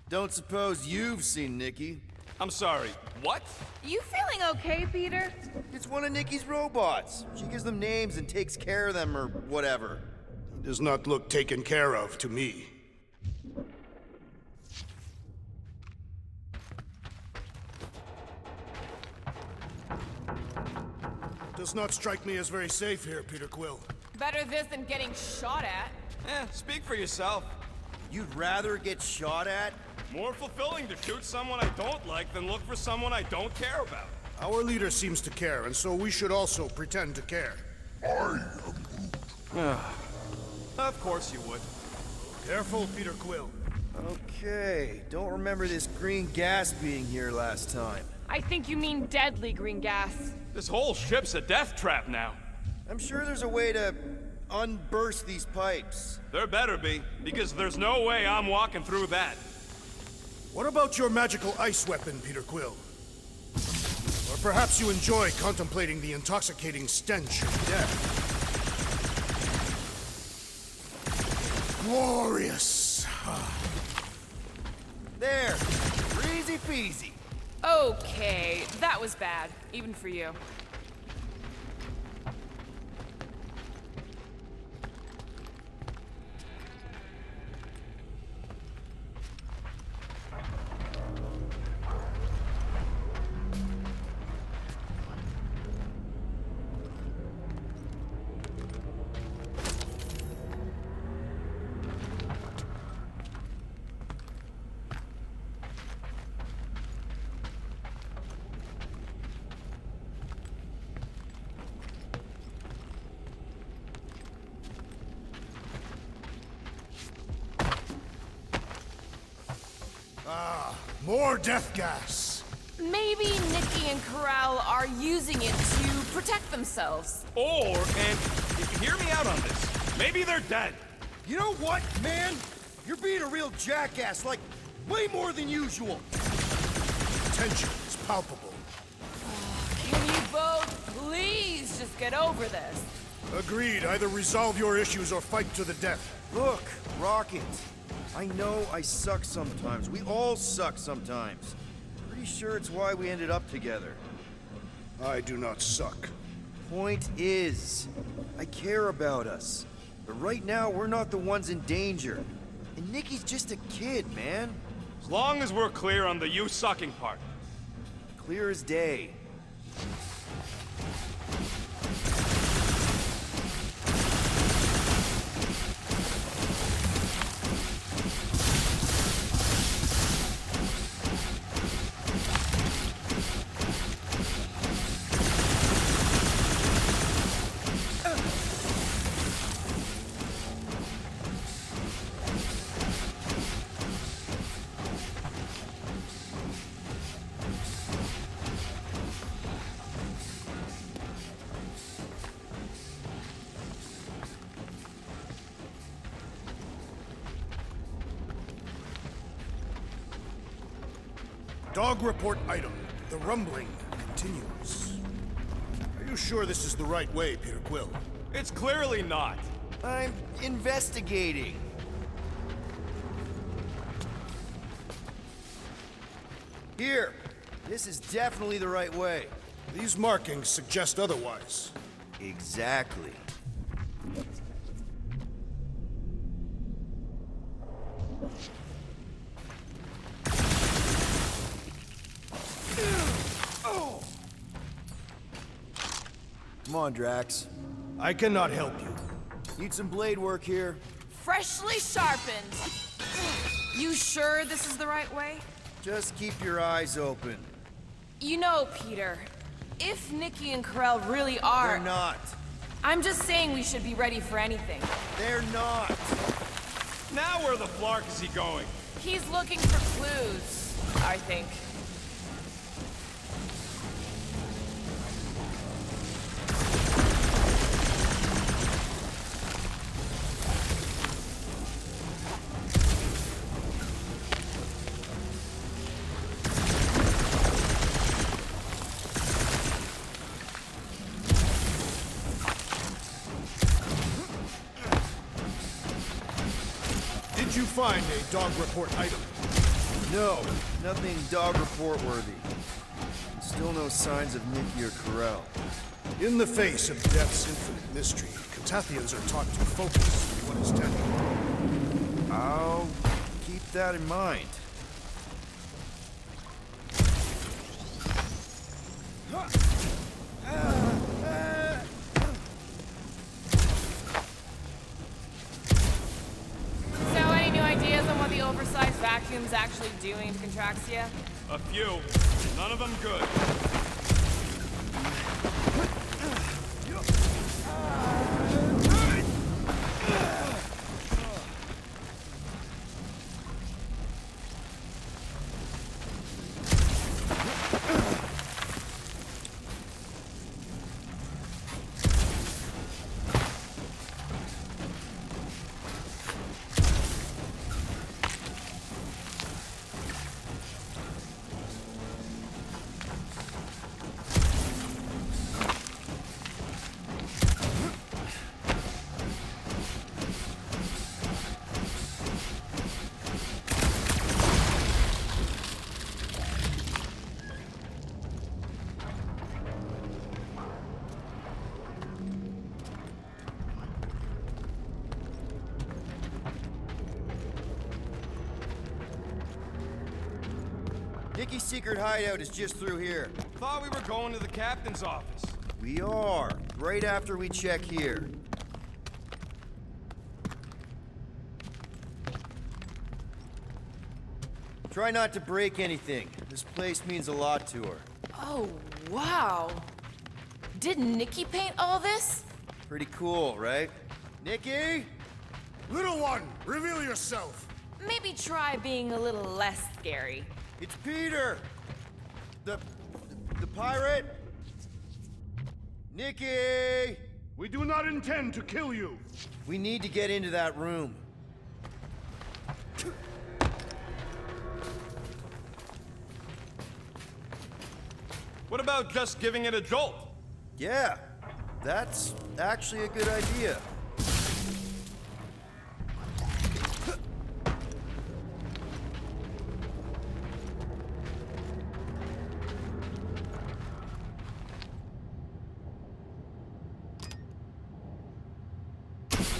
Don't suppose you've seen Nikki? I'm sorry, what? You feeling okay, Peter? It's one of Nikki's robots. She gives them names and takes care of them or whatever. He does not look taken care of to me. Does not strike me as very safe here, Peter Quill. Better this than getting shot at. Speak for yourself. You'd rather get shot at? More fulfilling to shoot someone I don't like than look for someone I don't care about. Our leader seems to care, and so we should also pretend to care. Of course you would. Careful, Peter Quill. Okay, don't remember this green gas being here last time. I think you mean deadly green gas. This whole ship's a death trap now. I'm sure there's a way to unburst these pipes. There better be, because there's no way I'm walking through that. What about your magical ice weapon, Peter Quill? Or perhaps you enjoy contemplating the intoxicating stench of death. Glorious! There! Easy peasy. Okay, that was bad, even for you. More death gas! Maybe Nikki and Corral are using it to protect themselves. Or, and hear me out on this, maybe they're dead. You know what, man? You're being a real jackass, like Way more than usual! Tension is palpable. Can you both please just get over this? Agreed. Either resolve your issues or fight to the death. Look, Rocket. I know I suck sometimes. We all suck sometimes. Pretty sure it's why we ended up together. I do not suck. Point is, I care about us. But right now, we're not the ones in danger. And Nikki's just a kid, man. As long as we're clear on the you sucking part. Clear as day. Dog report item. The rumbling continues. Are you sure this is the right way, Peter Quill? It's clearly not. I'm investigating. Here. This is definitely the right way. These markings suggest otherwise. Exactly. Come on, Drax. I cannot help you. Need some blade work here. Freshly sharpened. You sure this is the right way? Just keep your eyes open. You know, Peter, if Nikki and Karel really are... They're not. I'm just saying we should be ready for anything. They're not. Now where the flark is he going? He's looking for clues, I think. Did you find a dog report item? No, nothing dog report worthy. Still no signs of Nikki or Karel. In the face of death's infinite mystery, Catathians are taught to focus on what is tangible. I'll keep that in mind. So, any new ideas on what the oversized vacuum's actually doing to Contraxia? A few. None of them good. Nikki's secret hideout is just through here. Thought we were going to the captain's office. We are, right after we check here. Try not to break anything. This place means a lot to her. Oh, wow. Did Nikki paint all this? Pretty cool, right? Nikki? Little one, reveal yourself. Maybe try being a little less scary. It's Peter! The pirate? Nikki! We do not intend to kill you. We need to get into that room. What about just giving it a jolt? Yeah, that's actually a good idea.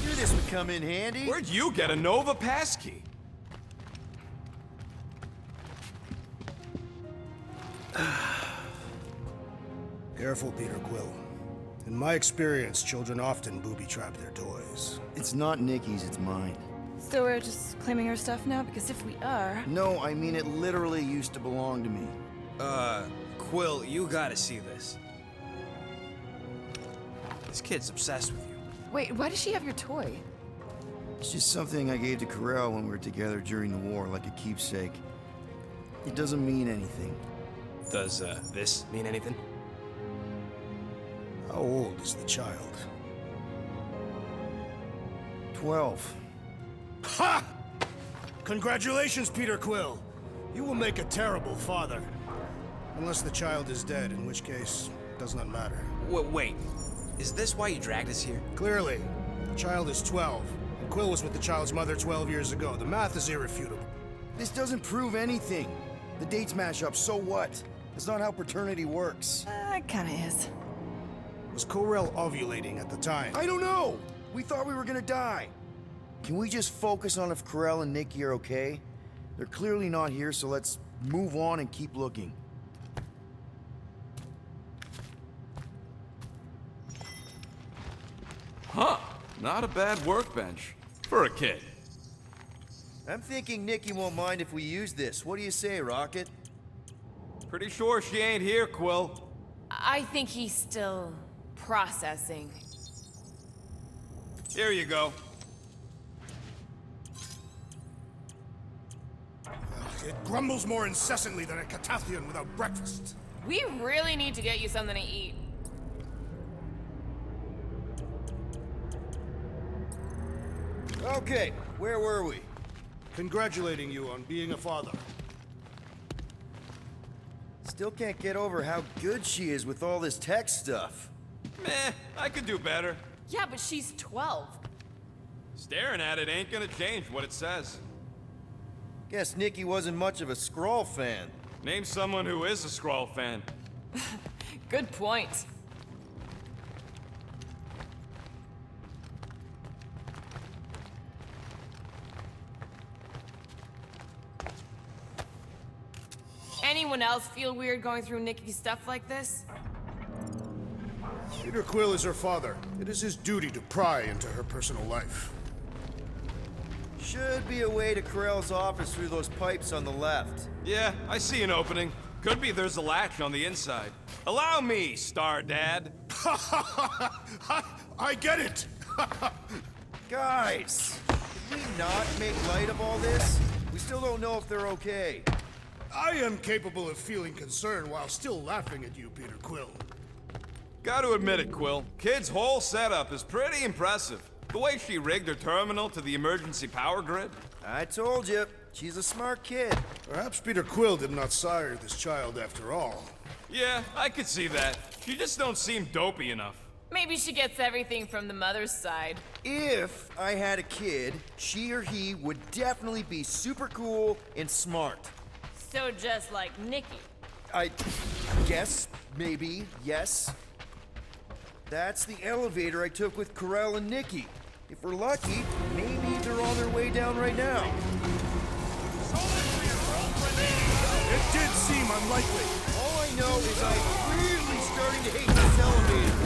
Knew this would come in handy. Where'd you get a Nova passkey? Careful, Peter Quill. In my experience, children often booby-trap their toys. It's not Nikki's, it's mine. So we're just claiming her stuff now? Because if we are... No, I mean it literally used to belong to me. Quill, you gotta see this. This kid's obsessed with you. Wait, why does she have your toy? It's just something I gave to Corel when we were together during the war, like a keepsake. It doesn't mean anything. Does, this mean anything? How old is the child? 12. Ha! Congratulations, Peter Quill. You will make a terrible father. Unless the child is dead, in which case, it does not matter. Wait, is this why you dragged us here? Clearly, the child is 12, and Quill was with the child's mother 12 years ago. The math is irrefutable. This doesn't prove anything. The dates match up, so what? It's not how paternity works. It kinda is. Was Corel ovulating at the time? I don't know! We thought we were gonna die. Can we just focus on if Corel and Nikki are okay? They're clearly not here, so let's move on and keep looking. Huh. Not a bad workbench. For a kid. I'm thinking Nikki won't mind if we use this. What do you say, Rocket? Pretty sure she ain't here, Quill. I think he's still processing. Here you go. It grumbles more incessantly than a Catathian without breakfast. We really need to get you something to eat. Okay, where were we? Congratulating you on being a father. Still can't get over how good she is with all this tech stuff. Meh, I could do better. Yeah, but she's 12. Staring at it ain't gonna change what it says. Guess Nikki wasn't much of a Skrull fan. Name someone who is a Skrull fan. Good point. Anyone else feel weird going through Nikki's stuff like this? Peter Quill is her father. It is his duty to pry into her personal life. Should be a way to Corel's office through those pipes on the left. Yeah, I see an opening. Could be there's a latch on the inside. Allow me, Star Dad. I get it! Guys, did we not make light of all this? We still don't know if they're okay. I am capable of feeling concern while still laughing at you, Peter Quill. Gotta admit it, Quill. Kid's whole setup is pretty impressive. The way she rigged her terminal to the emergency power grid. I told you, she's a smart kid. Perhaps Peter Quill did not sire this child after all. Yeah, I could see that. She just don't seem dopey enough. Maybe she gets everything from the mother's side. If I had a kid, she or he would definitely be super cool and smart. So just like Nikki. I guess, maybe, yes. That's the elevator I took with Corel and Nikki. If we're lucky, maybe they're on their way down right now. It did seem unlikely. All I know is I'm really starting to hate this elevator.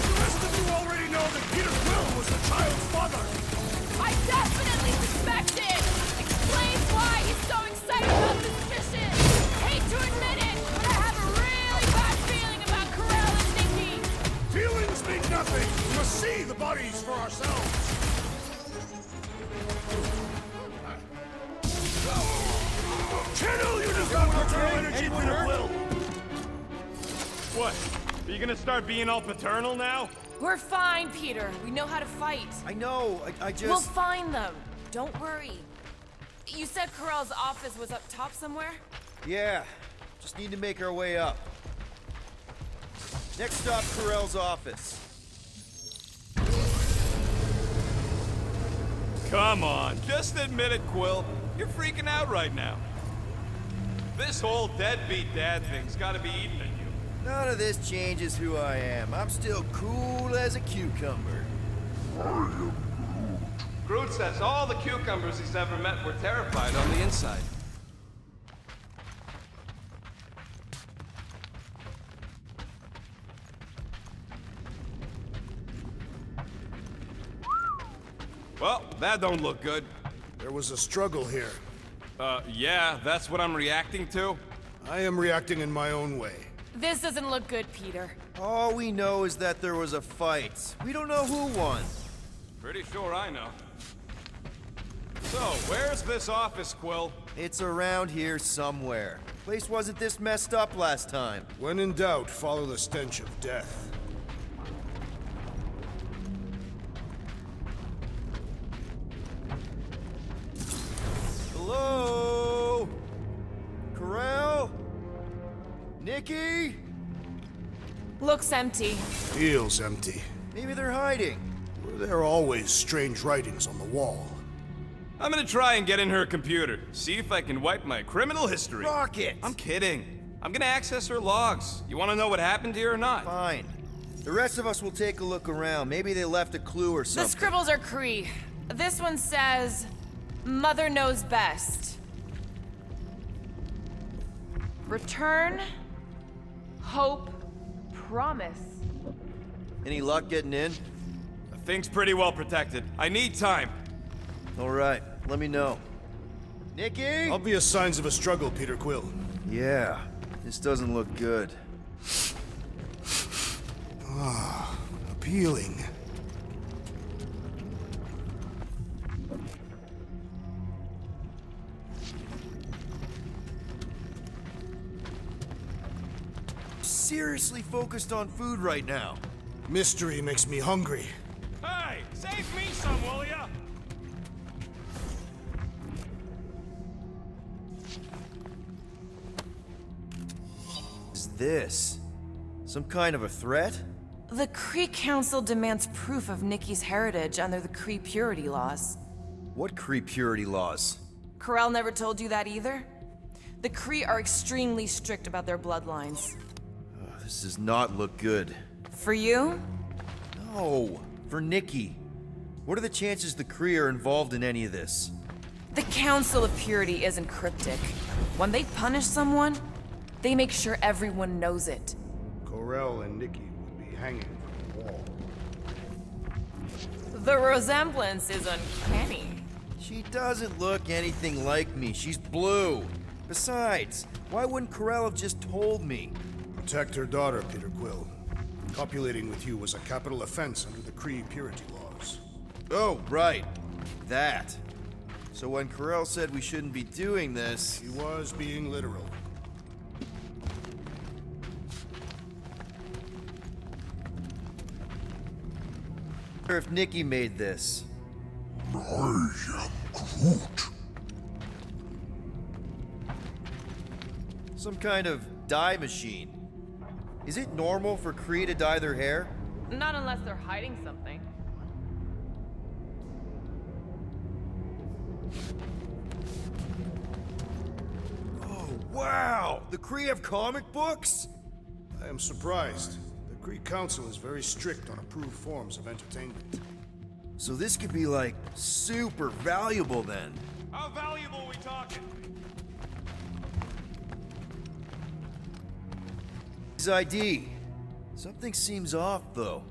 The rest of you already know that Peter Quill was the child's father. I definitely suspect it! Explains why he's so excited about this mission! Hate to admit it, but I have a really bad feeling about Corel and Nikki! Feelings mean nothing. We must see the bodies for ourselves. Channel your paternal energy, Peter Quill. What? Are you gonna start being all paternal now? We're fine, Peter. We know how to fight. I know, I just... We'll find them. Don't worry. You said Corell's office was up top somewhere? Yeah, just need to make our way up. Next stop, Corell's office. Come on, just admit it, Quill. You're freaking out right now. This whole deadbeat dad thing's gotta be eating at you. None of this changes who I am. I'm still cool as a cucumber. Groot says all the cucumbers he's ever met were terrified on the inside. Well, that don't look good. There was a struggle here. Yeah, that's what I'm reacting to. I am reacting in my own way. This doesn't look good, Peter. All we know is that there was a fight. We don't know who won. Pretty sure I know. So, where's this office, Quill? It's around here somewhere. Place wasn't this messed up last time. When in doubt, follow the stench of death. Hello? Corell? Nikki? Looks empty. Feels empty. Maybe they're hiding. There are always strange writings on the wall. I'm gonna try and get in her computer, see if I can wipe my criminal history. Rocket! I'm kidding. I'm gonna access her logs. You wanna know what happened here or not? Fine. The rest of us will take a look around. Maybe they left a clue or something. The scribbles are Kree. This one says, Mother knows best. Return, hope, promise. Any luck getting in? The thing's pretty well protected. I need time. All right, let me know. Nikki? Obvious signs of a struggle, Peter Quill. Yeah, this doesn't look good. Ah, appealing. Seriously focused on food right now. Mystery makes me hungry. Hey, save me some, will ya? Is this some kind of a threat? The Kree Council demands proof of Nikki's heritage under the Kree purity laws. What Kree purity laws? Corell never told you that either? The Kree are extremely strict about their bloodlines. This does not look good. For you? No, for Nikki. What are the chances the Kree are involved in any of this? The Council of Purity isn't cryptic. When they punish someone, they make sure everyone knows it. Corell and Nikki would be hanging from the wall. The resemblance is uncanny. She doesn't look anything like me. She's blue. Besides, why wouldn't Corell have just told me? Protect her daughter, Peter Quill. Copulating with you was a capital offense under the Kree purity laws. Oh, right. That. So when Corell said we shouldn't be doing this... He was being literal. I wonder if Nikki made this. I am Groot. Some kind of dye machine. Is it normal for Kree to dye their hair? Not unless they're hiding something. Oh, wow! The Kree have comic books? I am surprised. The Kree Council is very strict on approved forms of entertainment. So this could be, like, super valuable then. How valuable are we talking? His ID. Something seems off, though.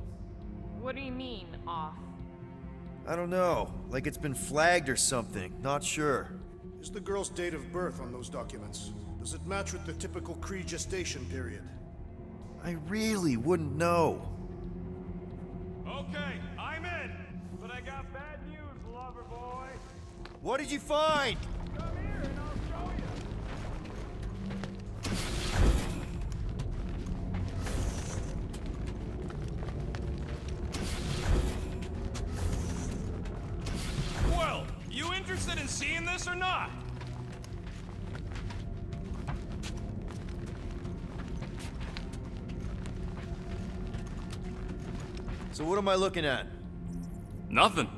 What do you mean, off? I don't know. Like it's been flagged or something. Not sure. Is the girl's date of birth on those documents? Does it match with the typical Kree gestation period? I really wouldn't know. Okay, I'm in. But I got bad news, lover boy. What did you find? Come here and I'll show you. Well, you interested in seeing this or not? So what am I looking at? Nothing.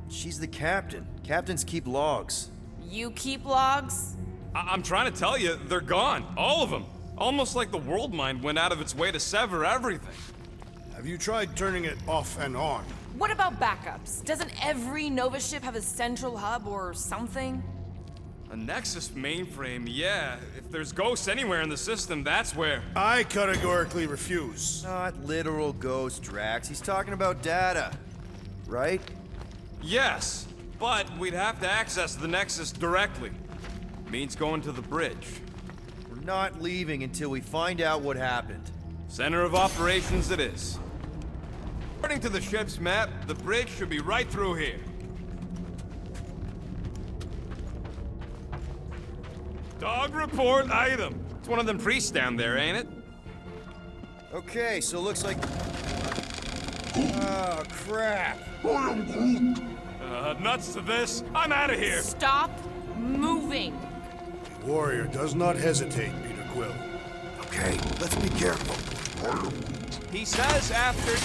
She's the captain. Captains keep logs. You keep logs? I'm trying to tell you, they're gone. All of them. Almost like the world mind went out of its way to sever everything. Have you tried turning it off and on? What about backups? Doesn't every Nova ship have a central hub or something? A Nexus mainframe, yeah. If there's ghosts anywhere in the system, that's where. I categorically refuse. Not literal ghost, Drax. He's talking about data. Right? Yes, but we'd have to access the Nexus directly. Means going to the bridge. We're not leaving until we find out what happened. Center of operations it is. According to the ship's map, the bridge should be right through here. Dog report item. It's one of them priests down there, ain't it? Okay, so looks like... Oh, crap. Nuts to this. I'm out of here. Stop moving. The warrior does not hesitate, Peter Quill. Okay, let's be careful. He says after...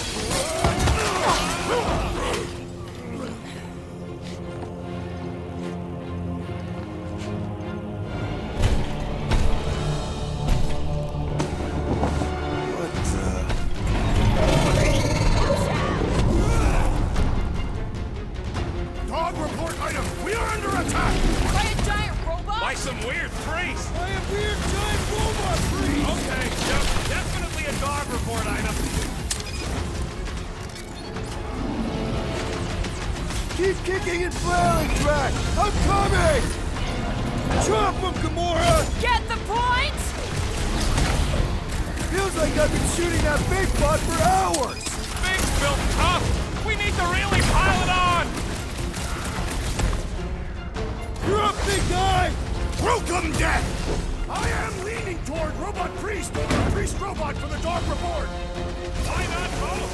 Dog report item! We are under attack! By a giant robot? By some weird priest. By a weird giant robot priest! Okay, yep, definitely a dog report item. Keep kicking and flailing, Drax! I'm coming! Chop him, Gamora! Get the point? Feels like I've been shooting that big bot for hours! Things built tough. We need to really pile it on. You're up, big guy! Welcome, death! I am leaning toward robot priest over priest robot for the dog report! Why not both?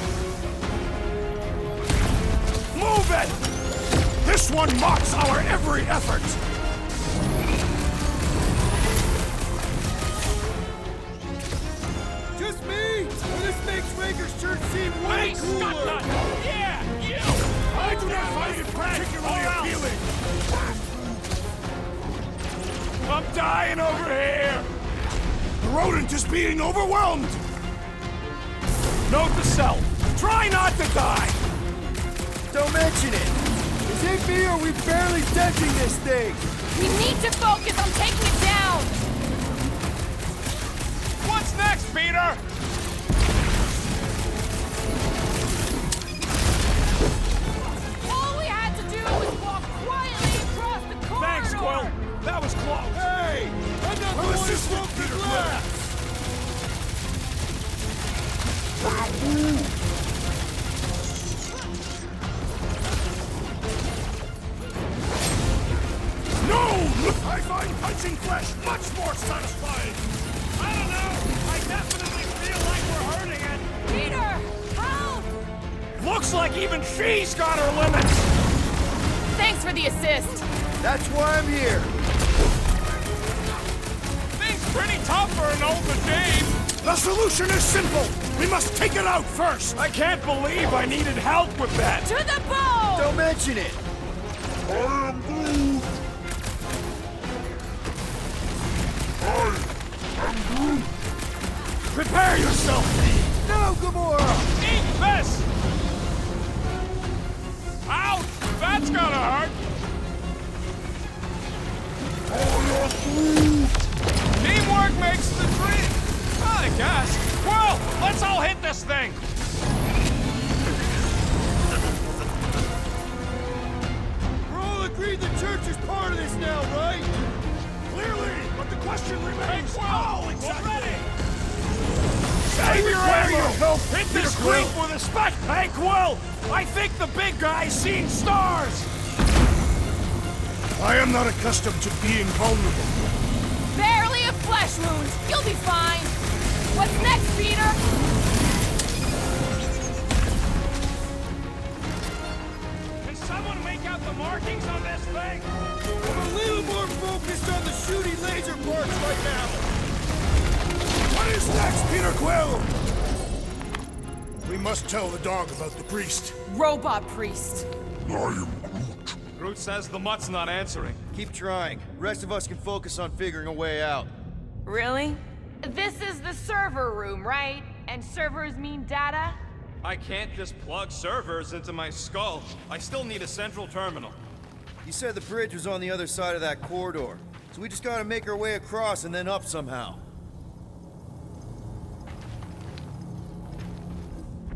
Move it! This one mocks our every effort! Just me? Or this makes Raker's church seem way Hey, cooler! Stuntnut! Yeah, you! I do not find it particularly appealing! I'm dying over here! The rodent is being overwhelmed! Note to self. Try not to die! Don't mention it! This ain't me or we barely denting this thing! We need to focus on taking it down! What's next, Peter? All we had to do was walk quietly across the corridor! Thanks, Quill. That was close. Hey! I'm not the one who broke the glass! No! I find punching flesh much more satisfying! I don't know. I definitely feel like we're hurting it. Peter! Help! Looks like even she's got her limits. Thanks for the assist. That's why I'm here! Things pretty tough for an old machine. The solution is simple! We must take it out first! I can't believe I needed help with that. To the bow! Don't mention it! Prepare yourself. No, Gamora! Eat this. Ouch! That's gotta hurt. Teamwork makes the dream. I guess. Well, let's all hit this thing. We're all agreed the church is part of this now, right? Clearly, but the question remains how exactly? Ready. Save your ammo! Hit this creep with a spec. Hey, Quill! I think the big guy's seen stars. I am not accustomed to being vulnerable. Barely a flesh wound. You'll be fine. What's next, Peter? Can someone make out the markings on this thing? must tell the dog about the priest. Robot priest. I am Groot. Groot says the mutt's not answering. Keep trying. Rest of us can focus on figuring a way out. Really? This is the server room, right? And servers mean data? I can't just plug servers into my skull. I still need a central terminal. You said the bridge was on the other side of that corridor. So we just gotta make our way across and then up somehow.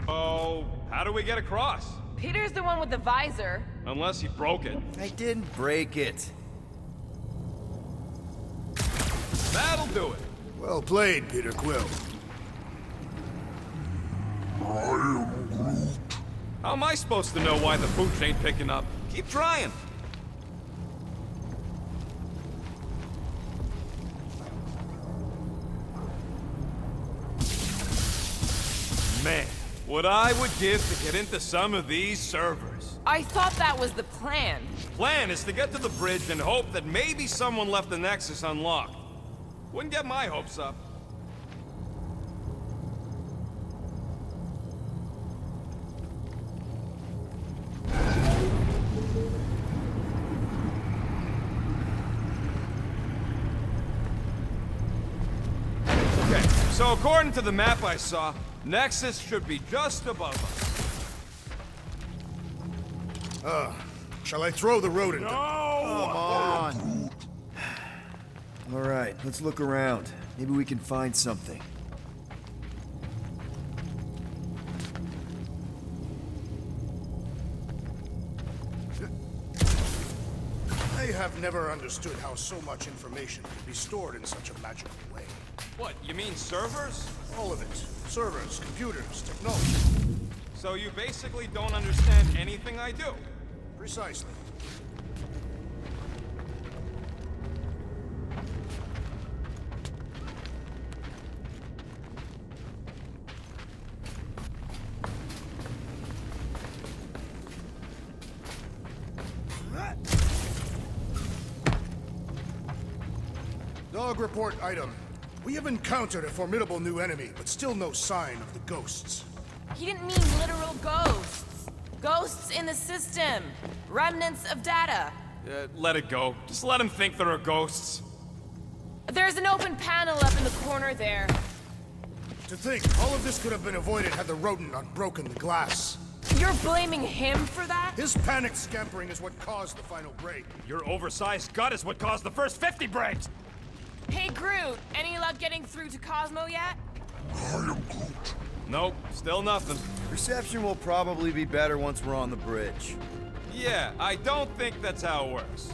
Oh, how do we get across? Peter's the one with the visor. Unless he broke it. I didn't break it. That'll do it. Well played, Peter Quill. I am Groot. How am I supposed to know why the pooch ain't picking up? Keep trying. Man, what I would give to get into some of these servers. I thought that was the plan. Plan is to get to the bridge and hope that maybe someone left the Nexus unlocked. Wouldn't get my hopes up. Okay, so according to the map I saw, Nexus should be just above us. Shall I throw the rodent? Come on. All right, let's look around. Maybe we can find something. I have never understood how so much information can be stored in such a magical way. What, you mean servers? All of it. Servers, computers, technology. So you basically don't understand anything I do? Precisely. Dog report item. We have encountered a formidable new enemy, but still no sign of the ghosts. He didn't mean literal ghosts. Ghosts in the system. Remnants of data. Let it go. Just let him think there are ghosts. There's an open panel up in the corner there. To think, all of this could have been avoided had the rodent not broken the glass. You're blaming him for that? His panicked scampering is what caused the final break. Your oversized gut is what caused the first 50 breaks! Hey, Groot, any luck getting through to Cosmo yet? I am Groot. Nope, still nothing. Reception will probably be better once we're on the bridge. Yeah, I don't think that's how it works.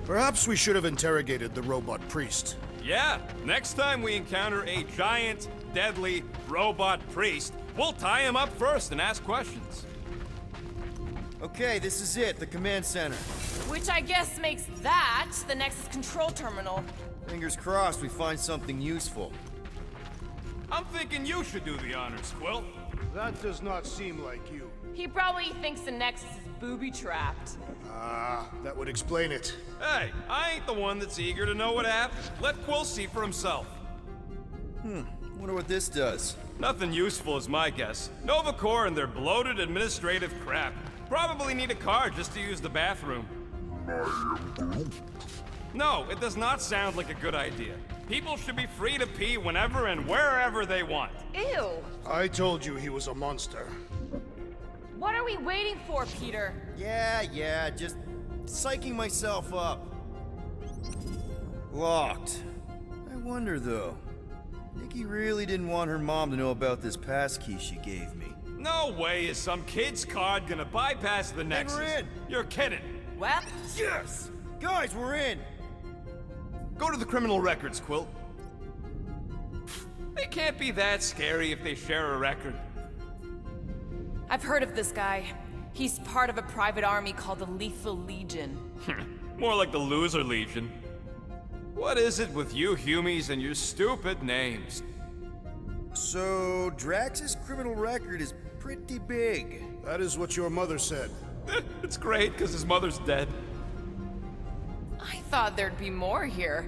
Perhaps we should have interrogated the robot priest. Yeah, next time we encounter a giant, deadly robot priest, we'll tie him up first and ask questions. Okay, this is it, the command center. Which I guess makes that the Nexus control terminal. Fingers crossed we find something useful. I'm thinking you should do the honors, Quill. That does not seem like you. He probably thinks the Nexus is booby-trapped. Ah, that would explain it. Hey, I ain't the one that's eager to know what happened. Let Quill see for himself. Wonder what this does. Nothing useful is my guess. Nova Corps and their bloated administrative crap. Probably need a card just to use the bathroom. I am Groot. No, it does not sound like a good idea. People should be free to pee whenever and wherever they want. Ew! I told you he was a monster. What are we waiting for, Peter? Yeah, just psyching myself up. Locked. I wonder, though. Nikki really didn't want her mom to know about this passkey she gave me. No way is some kid's card gonna bypass the Nexus. we're in. You're kidding. Well, Yes! Guys, we're in! Go to the criminal records, Quill. They can't be that scary if they share a record. I've heard of this guy. He's part of a private army called the Lethal Legion. More like the Loser Legion. What is it with you Humies and your stupid names? So, Drax's criminal record is pretty big. That is what your mother said. It's great, because his mother's dead. I thought there'd be more here.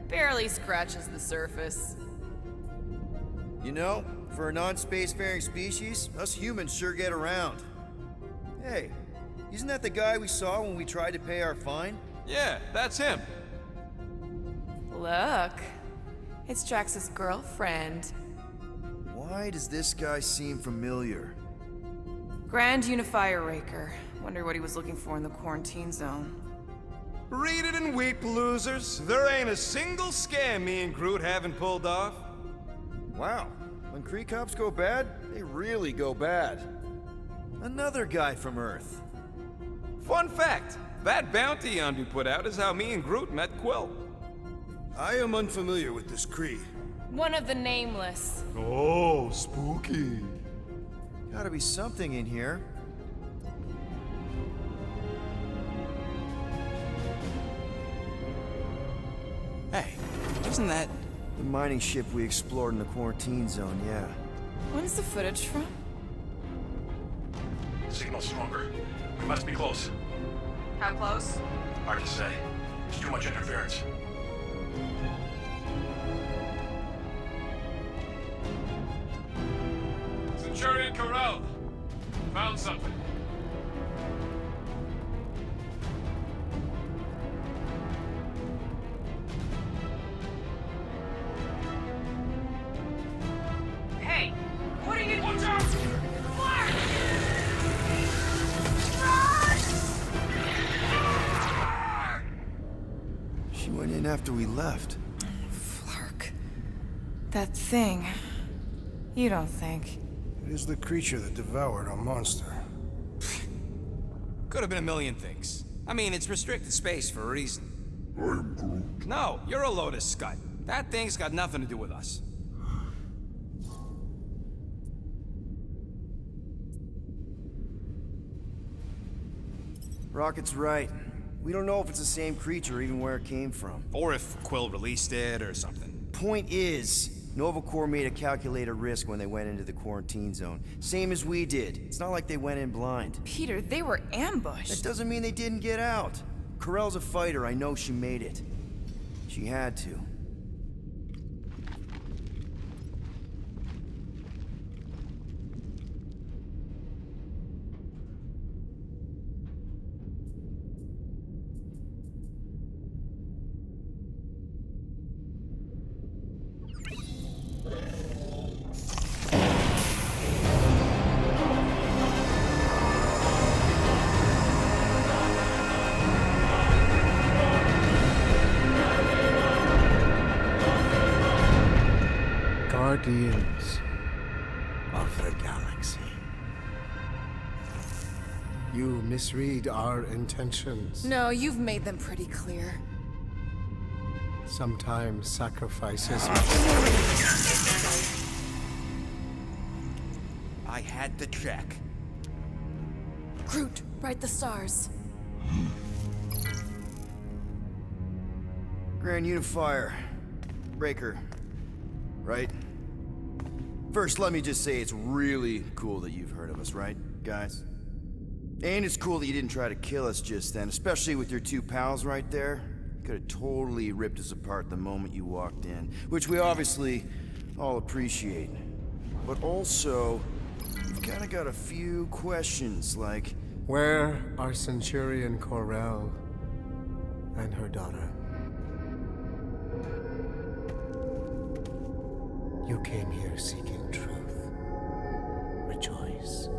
Barely scratches the surface. You know, for a non-spacefaring species, us humans sure get around. Hey, isn't that the guy we saw when we tried to pay our fine? Yeah, that's him. Look, it's Drax's girlfriend. Why does this guy seem familiar? Grand Unifier Raker. Wonder what he was looking for in the quarantine zone. Read it and weep, losers. There ain't a single scam me and Groot haven't pulled off. Wow, when Kree cops go bad, they really go bad. Another guy from Earth. Fun fact, that bounty Yondu put out is how me and Groot met Quill. I am unfamiliar with this Kree. One of the Nameless. Oh, spooky. Gotta be something in here. Hey, isn't that... The mining ship we explored in the quarantine zone, yeah. When's the footage from? Signal stronger. We must be close. How close? Hard to say. There's too much interference. Centurion Corral. Found something. Hey, what are you... Watch out! She went in after we left. Flark. That thing. You don't think... It is the creature that devoured our monster. Could have been a million things. I mean, it's restricted space for a reason. I'm Groot. No, you're a Lotus Scut. That thing's got nothing to do with us. Rocket's right. We don't know if it's the same creature or even where it came from. Or if Quill released it or something. Point is, Nova Corps made a calculated risk when they went into the quarantine zone. Same as we did. It's not like they went in blind. Peter, they were ambushed. That doesn't mean they didn't get out. Corell's a fighter. I know she made it. She had to. Guardians of the Galaxy. You misread our intentions. No, you've made them pretty clear. Sometimes sacrifices. I had to check. Groot, write the stars. Grand Unifier. Breaker. Right? First, let me just say it's really cool that you've heard of us, right, guys? And it's cool that you didn't try to kill us just then, especially with your two pals right there. You could have totally ripped us apart the moment you walked in, which we obviously all appreciate. But also, we've kind of got a few questions, like... Where are Centurion Corell and her daughter? You came here seeking truth. Rejoice.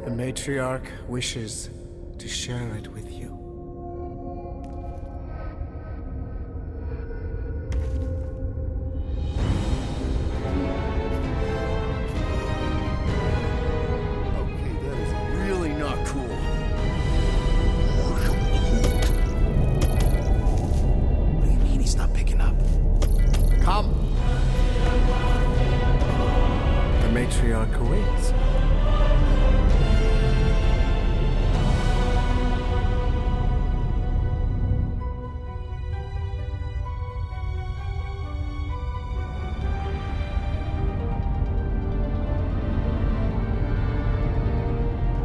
The matriarch wishes to share it with you. Okay, that is really not cool. What do you mean he's not picking up? Come! The matriarch awaits.